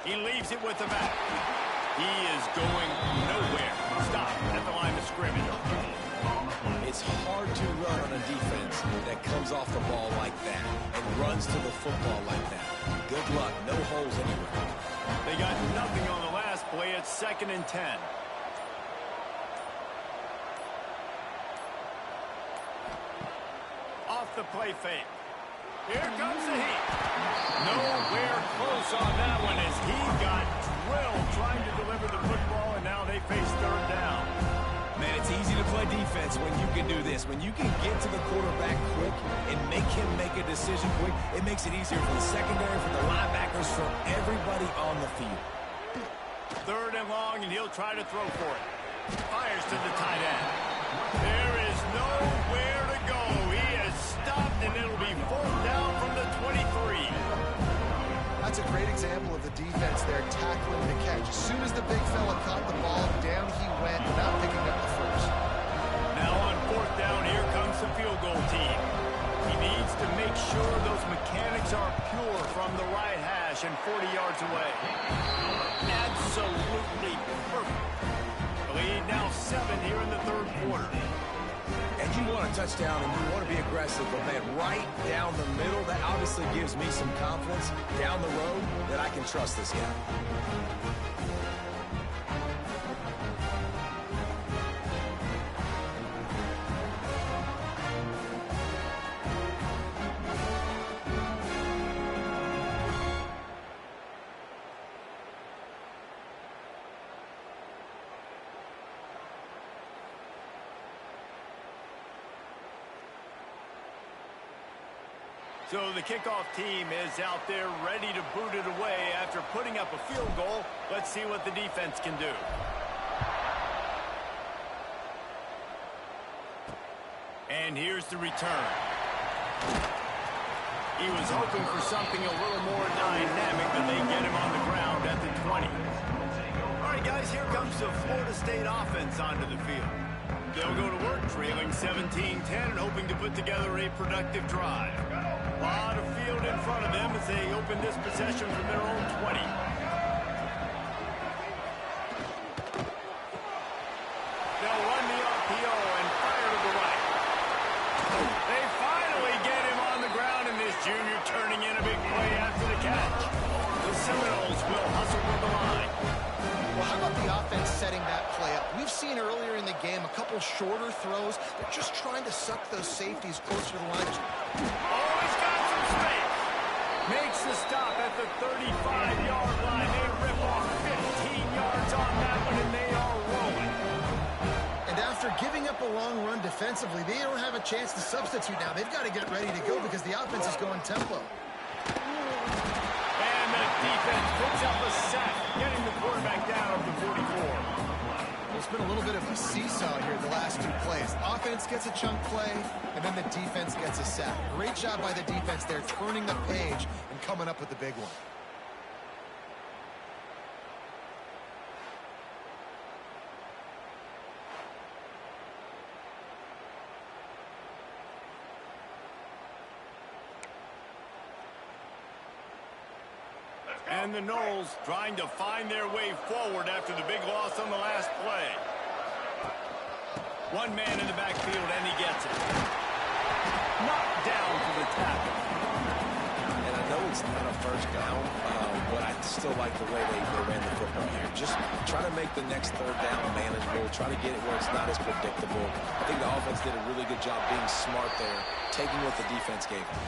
He leaves it with the back. He is going nowhere. Stop at the line of scrimmage. It's hard to run on a defense that comes off the ball like that and runs to the football like that. Good luck. No holes anywhere. They got nothing on the last play. It's 2nd and 10. Off the play fake. Here comes the heat. Nowhere close on that one as he got drilled trying to deliver the football, and now they face 3rd down. Man, it's easy to play defense when you can do this. When you can get to the quarterback quick and make him make a decision quick, it makes it easier for the secondary, for the linebackers, for everybody on the field. 3rd and long, and he'll try to throw for it. Fires to the tight end. There is nowhere to go. He has stopped, and it'll be 4th down from the 23. That's a great example of the defense there tackling the catch. As soon as the big fella caught the ball, down he went, not picking up the first. Now on 4th down, here comes the field goal team. He needs to make sure those mechanics are pure from the right hash and 40 yards away. Absolutely perfect. The lead now 7 here in the 3rd quarter. And you want a touchdown and you want to be aggressive, but man, right down the middle, that obviously gives me some confidence down the road that I can trust this guy. So the kickoff team is out there ready to boot it away after putting up a field goal. Let's see what the defense can do. And here's the return. He was hoping for something a little more dynamic, but they get him on the ground at the 20. All right, guys, here comes the Florida State offense onto the field. They'll go to work trailing 17-10 and hoping to put together a productive drive. A lot of field in front of them as they open this possession from their own 20. They'll run the RPO and fire to the right. They finally get him on the ground, and this junior turning in a big play after the catch. The Seminoles will hustle to the line. Well, how about the offense setting that play up? We've seen earlier in the game a couple shorter throws. They're just trying to suck those safeties closer to the line. Oh, he's got some space. Makes the stop at the 35-yard line. They rip off 15 yards on that one, and they are rolling. And after giving up a long run defensively, they don't have a chance to substitute now. They've got to get ready to go because the offense is going tempo. And the defense picks up a sack, getting the quarterback down to 44. It's been a little bit of a seesaw here the last 2 plays. Offense gets a chunk play, and then the defense gets a sack. Great job by the defense there, turning the page and coming up with the big one. And the Noles trying to find their way forward after the big loss on the last play. One man in the backfield, and he gets it. knocked down for the tackle. And I know it's not a first down, but I still like the way they ran the football here. Just try to make the next third down manageable. Try to get it where it's not as predictable. I think the offense did a really good job being smart there, taking what the defense gave them.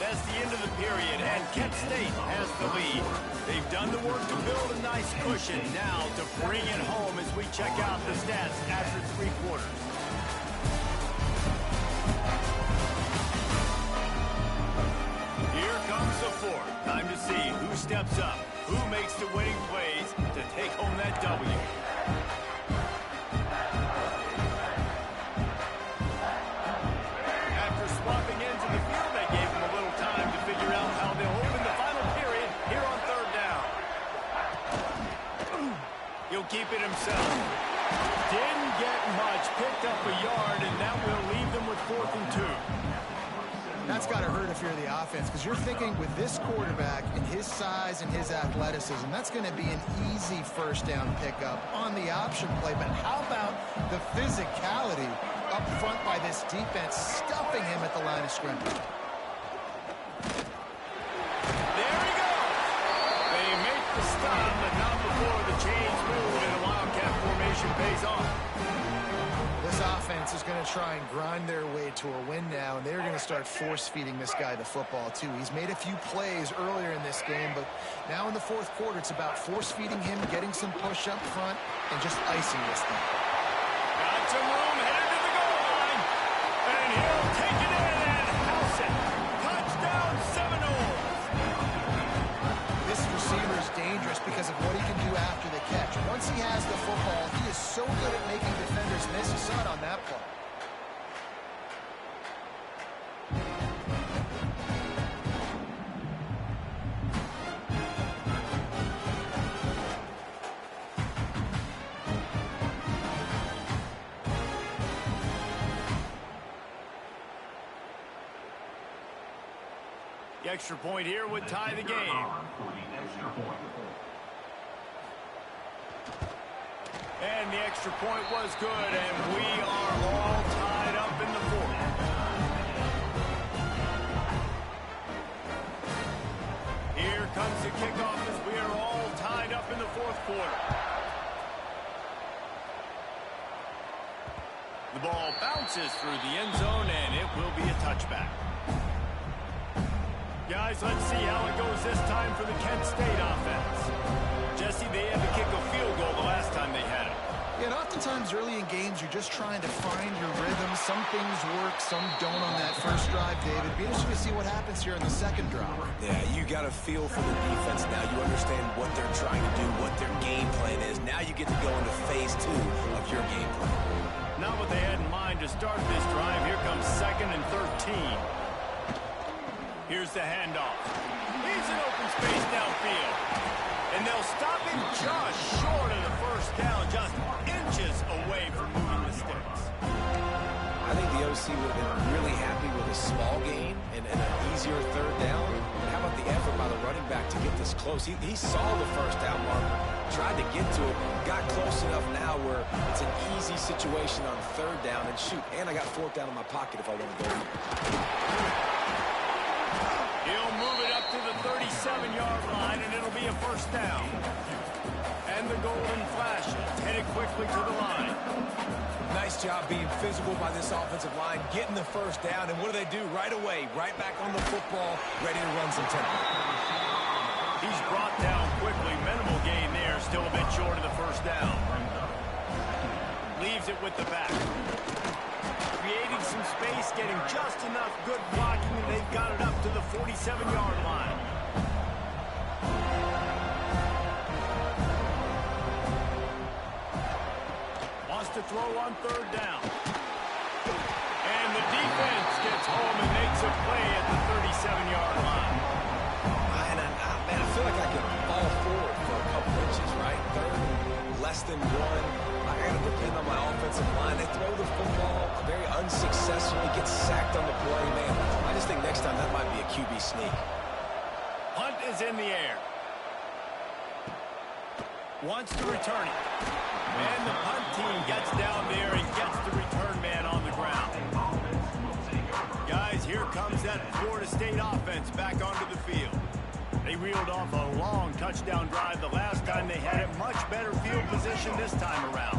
That's the end of the period, and Kent State has the lead. They've done the work to build a nice cushion. Now to bring it home as we check out the stats after 3 quarters. Here comes the fourth. Time to see who steps up, who makes the winning plays to take home that W. After swapping into the field, that gave them a little time to figure out how they'll open the final period here on third down. He'll keep it himself. Didn't get much, picked up a yard, and that will leave them with 4th and 2. That's got to hurt if you're the offense, because you're thinking with this quarterback and his size and his athleticism, that's going to be an easy first down pickup on the option play. But how about the physicality up front by this defense, stuffing him at the line of scrimmage? There he goes. They make the stop, but not before the chains move and the Wildcat formation pays off. This offense is going to try and grind their way to a win now, and they're going to start force-feeding this guy the football, too. He's made a few plays earlier in this game, but now in the 4th quarter, it's about force-feeding him, getting some push up front, and just icing this thing. Got some room, headed to the goal line, and he'll take it in and house it. Touchdown, Seminoles. This receiver is dangerous because of what he can do after the catch. Once he has the football, he is so good at making defenders miss. You saw it on that play. The extra point here would tie the game. And the extra point was good, and we are all tied up in the 4th. Here comes the kickoff as we are all tied up in the 4th quarter. The ball bounces through the end zone, and it will be a touchback. Guys, let's see how it goes this time for the Kent State offense. Jesse, they had to kick a field goal the last time they had it. Yeah, and oftentimes early in games, you're just trying to find your rhythm. Some things work, some don't on that first drive, David. Be interesting to see what happens here in the second drive. Yeah, you got a feel for the defense now. You understand what they're trying to do, what their game plan is. Now you get to go into phase 2 of your game plan. Not what they had in mind to start this drive. Here comes 2nd and 13. Here's the handoff. He's in open space downfield. And they'll stop him just short of the first down, just inches away from moving the sticks. I think the OC would have been really happy with a small gain and an easier third down. And how about the effort by the running back to get this close? He saw the first down marker, tried to get to it, got close enough now where it's an easy situation on third down. And shoot, and I got 4th down in my pocket if I want to go. He'll move it up to the 37-yard line, and it'll be a first down. And the golden flashes, headed quickly to the line. Nice job being physical by this offensive line, getting the first down, and what do they do right away? Right back on the football, ready to run some tempo. He's brought down quickly. Minimal gain there, still a bit short of the first down. Leaves it with the back. Creating some space, getting just enough good blocking, and they've got it up to the 47-yard line. Wants to throw on third down. And the defense gets home and makes a play at the 37-yard line. Man, I feel like I can fall forward for a couple inches, right? Third, less than 1. I got to depend on my offensive line. They throw the football very unsuccessfully, get sacked on the play, man. I just think next time that might be a QB sneak. Punt is in the air. Wants to return it. And the punt team gets down there and gets the return man on the ground. Guys, here comes that Florida State offense back onto the field. They reeled off a long touchdown drive the last time they had it. Much better field position this time around.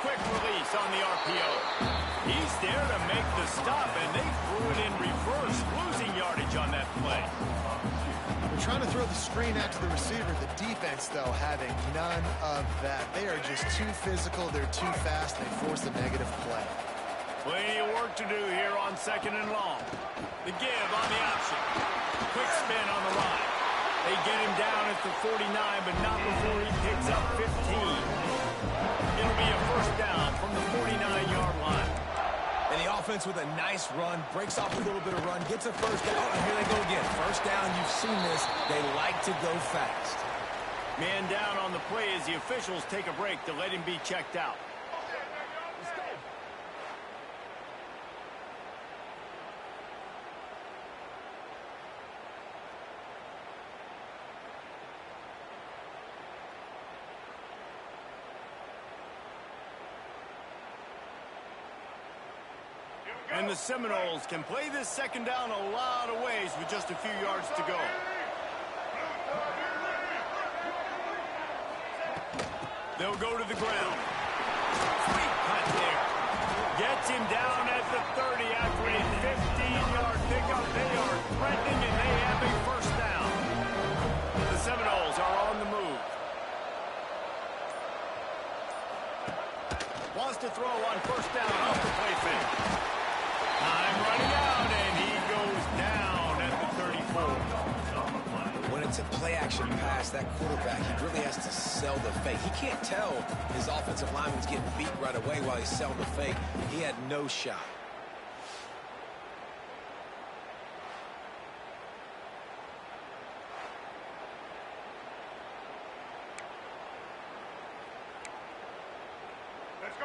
Quick release on the RPO. He's there to make the stop, and they threw it in reverse, losing yardage on that play. They're trying to throw the screen out to the receiver. The defense, though, having none of that. They are just too physical. They're too fast. They force a negative play. Plenty of work to do here on 2nd and long. The give on the option. Quick spin on the line. They get him down at the 49, but not before he picks up 15. It'll be a first down from the 49-yard line. And the offense with a nice run, breaks off a little bit of run, gets a first down. Oh, and here they go again. First down, you've seen this. They like to go fast. Man down on the play as the officials take a break to let him be checked out. And the Seminoles can play this second down a lot of ways with just a few yards to go. They'll go to the ground. Sweet cut there. Gets him down at the 30 after a 15-yard pickup. They are threatening, and they have a first down. The Seminoles are on the move. Wants to throw on first down off the play fake. Time running out, and he goes down at the 34. When it's a play-action pass, that quarterback, he really has to sell the fake. He can't tell his offensive lineman's getting beat right away while he's selling the fake. He had no shot.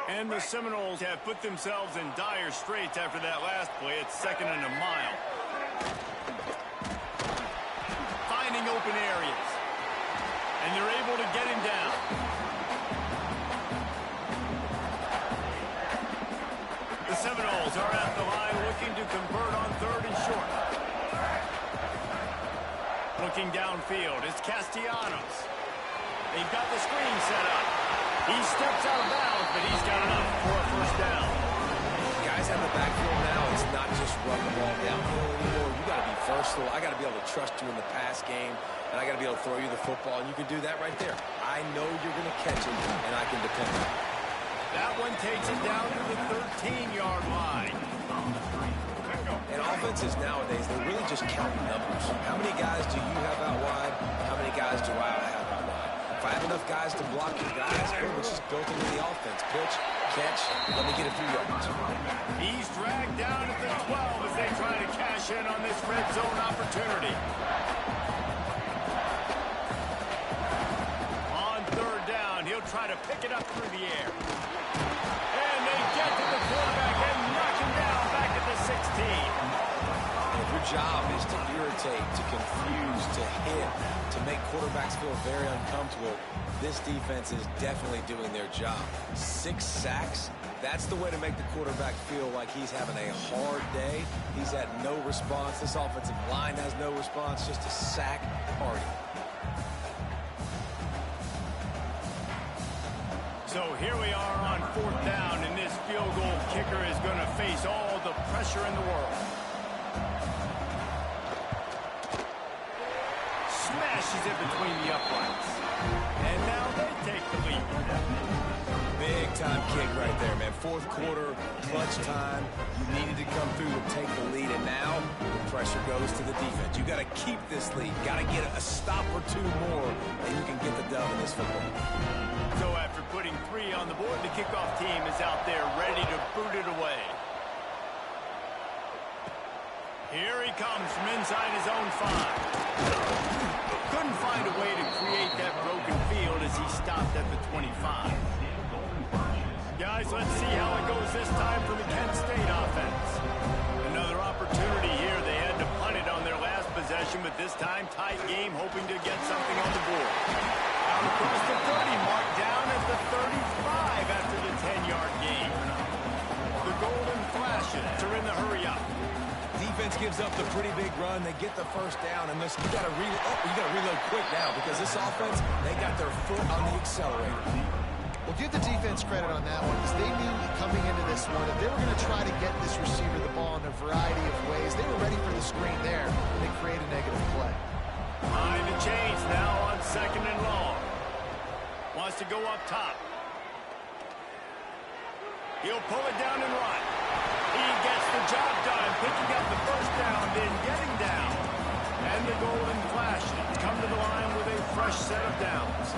And the Seminoles have put themselves in dire straits after that last play. It's 2nd and a mile. Finding open areas. And they're able to get him down. The Seminoles are at the line looking to convert on 3rd and short. Looking downfield is Castellanos. They've got the screen set up. He steps out of bounds, but he's got enough for a first down. Guys have the backfield now. It's not just run the ball downhill anymore. You got to be versatile. I got to be able to trust you in the pass game, and I got to be able to throw you the football, and you can do that right there. I know you're going to catch it, and I can depend on it. That one takes it down to the 13-yard line. And offenses nowadays, they're really just counting numbers. How many guys do you have out wide? How many guys do I have out wide? If I have enough guys to block your guys, boom, it's just built into the offense. Pitch, catch, let me get a few yards. He's dragged down at the 12 as they try to cash in on this red zone opportunity. On 3rd down, he'll try to pick it up through the air. And they get to the quarterback and knock him down back at the 16. If your job is to irritate, to confuse, to hit, to make quarterbacks feel very uncomfortable, this defense is definitely doing their job. 6 sacks, that's the way to make the quarterback feel like he's having a hard day. He's had no response. This offensive line has no response, just a sack party. So here we are on 4th down, and this field goal kicker is going to face all the pressure in the world. Smashes it between the uprights. And now they take the lead. Big time kick right there, man. 4th quarter, clutch time. You needed to come through to take the lead, and now the pressure goes to the defense. You got to keep this lead. Got to get a stop or 2 more, and you can get the dub in this football. So after putting 3 on the board, the kickoff team is out there ready to boot it away. Here he comes from inside his own 5. Couldn't find a way to create that broken field as he stopped at the 25. Guys, let's see how it goes this time for the Kent State offense. Another opportunity here. They had to punt it on their last possession, but this time tight game, hoping to get something on the board. Out across the 30, marked down at the 35 after the 10-yard gain. formations are in the hurry-up. Defense gives up the pretty big run. They get the first down, and listen, you got to reload quick now because this offense, they got their foot on the accelerator. Well, give the defense credit on that one because they knew coming into this one that they were going to try to get this receiver the ball in a variety of ways. They were ready for the screen there, and they create a negative play. Behind the chains now on 2nd and long. Wants to go up top. He'll pull it down and run. He gets the job done, picking up the first down, then getting down. And the golden flashes come to the line with a fresh set of downs.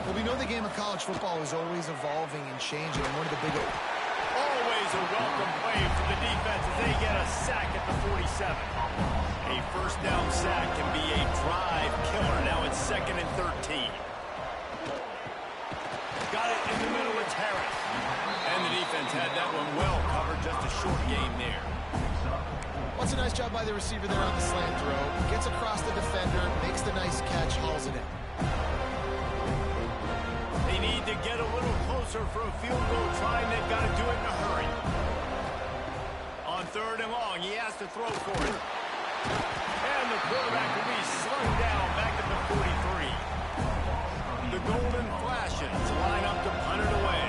Well, we know the game of college football is always evolving and changing, and one of the big... Always a welcome play for the defense as they get a sack at the 47. A first down sack can be a drive killer. Now it's 2nd and 13. Got it in the middle of Harris. And the defense had that one well covered. Just a short game there. What's a nice job by the receiver there on the slant throw. Gets across the defender, makes the nice catch, hauls it in. They need to get a little closer for a field goal try, and they've got to do it in a hurry. On 3rd and long, he has to throw for it. And the quarterback will be slung down back at the 43. The golden flashes line up to punt it away.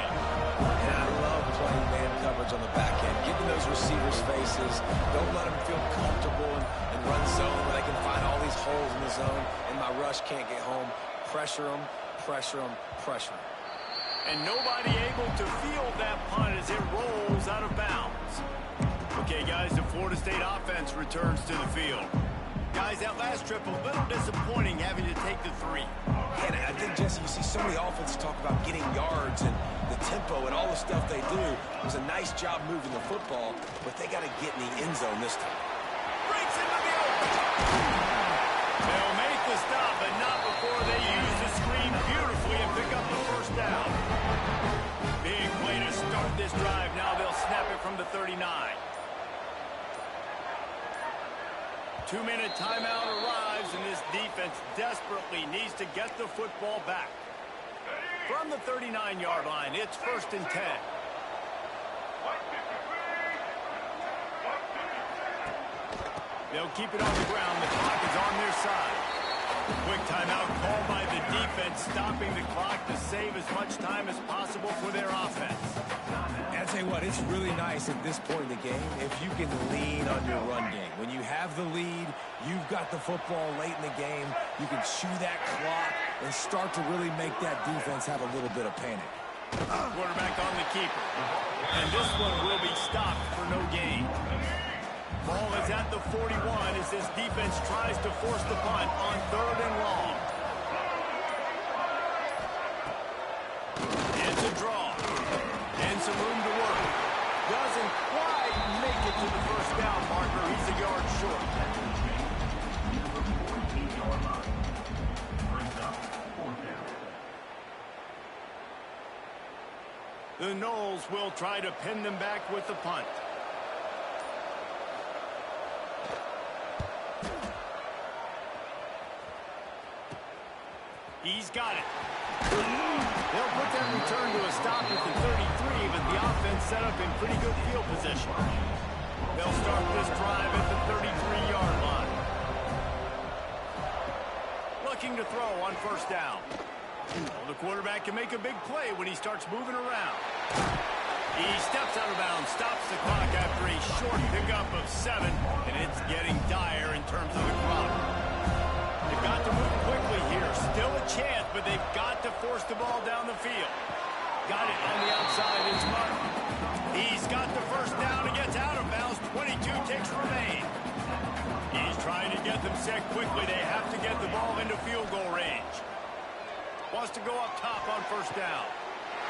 And I love playing man coverage on the back end, giving those receivers faces. Don't let them feel comfortable and run zone where they can find all these holes in the zone, and my rush can't get home. Pressure them, pressure them, pressure them. And nobody able to field that punt as it rolls out of bounds. Okay, guys, the Florida State offense returns to the field. Guys, that last trip a little disappointing having to take the 3. And I think, Jesse, you see so many offenses talk about getting yards and the tempo and all the stuff they do. It was a nice job moving the football, but they got to get in the end zone this time. Breaks into the open. They'll make the stop, but not before they use the screen beautifully and pick up the first down. Big play to start this drive. Now they'll snap it from the 39. 2-minute timeout arrives, and this defense desperately needs to get the football back. From the 39-yard line, it's 1st and 10. They'll keep it on the ground. The clock is on their side. Quick timeout called by the defense, stopping the clock to save as much time as possible for their offense. And I'll tell you what, it's really nice at this point in the game if you can lean on your run game. When you have the lead, you've got the football late in the game, you can chew that clock and start to really make that defense have a little bit of panic. Quarterback on the keeper. And this one will be stopped for no gain. Ball is at the 41 as this defense tries to force the punt on 3rd and long. It's a draw. And some room to work. Doesn't quite make it to the first down marker. He's a yard short. The Noles will try to pin them back with the punt. He's got it. They'll put that return to a stop at the 33, but the offense set up in pretty good field position. They'll start this drive at the 33-yard line. Looking to throw on 1st down. Well, the quarterback can make a big play when he starts moving around. He steps out of bounds, stops the clock after a short pickup of 7, and it's getting dire in terms of the clock. They've got to move quickly here. Still a chance, but they've got to force the ball down the field. Got it on the outside. It's Martin. He's got the first down and gets out of bounds. 22 ticks remain. He's trying to get them set quickly. They have to get the ball into field goal range. Wants to go up top on 1st down.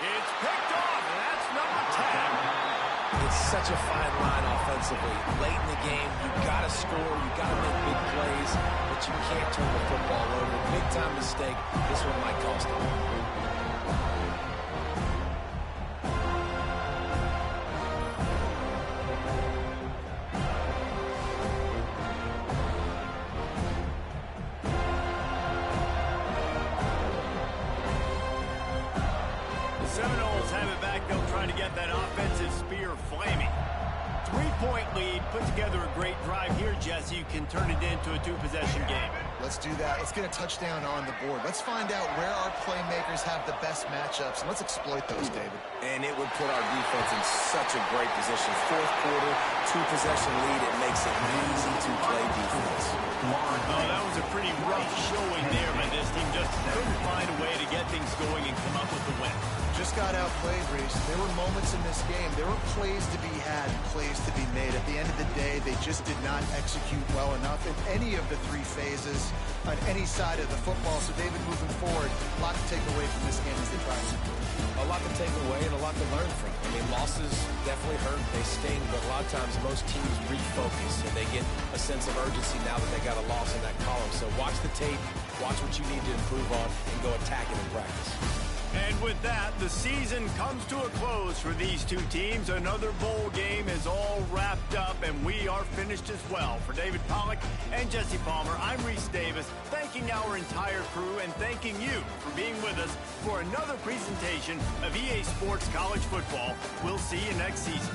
It's picked off, and that's number 10. It's such a fine line offensively. Late in the game, you've got to score, you've got to make big plays, but you can't turn the football over. Big-time mistake. This one might cost them. Seminoles have it back. They'll try to get that offensive spear flaming. 3-point lead. Put together a great drive here, Jesse. You can turn it into a two-possession game. Let's do that. Let's get a touchdown on the board. Let's find out where our playmakers have the best matchups, and let's exploit those, David. And it would put our defense in such a great position. Fourth quarter, two-possession lead. It makes it easy to play defense. Oh, that was a pretty rough showing there by this team. Just couldn't find a way to get things going and come up with the win. Just got outplayed, Reese. There were moments in this game. There were plays to be had and plays to be made. At the end of the day, they just did not execute well enough in any of the three phases on any side of the football. So, David, moving forward, a lot to take away from this game as they try to improve. A lot to take away and a lot to learn from. I mean, losses definitely hurt. They sting, but a lot of times most teams refocus and they get a sense of urgency now that they got a loss in that column. So watch the tape, watch what you need to improve on, and go attack it in practice. And with that, the season comes to a close for these two teams. Another bowl game is all wrapped up, and we are finished as well. For David Pollack and Jesse Palmer, I'm Reese Davis, thanking our entire crew and thanking you for being with us for another presentation of EA Sports College Football. We'll see you next season.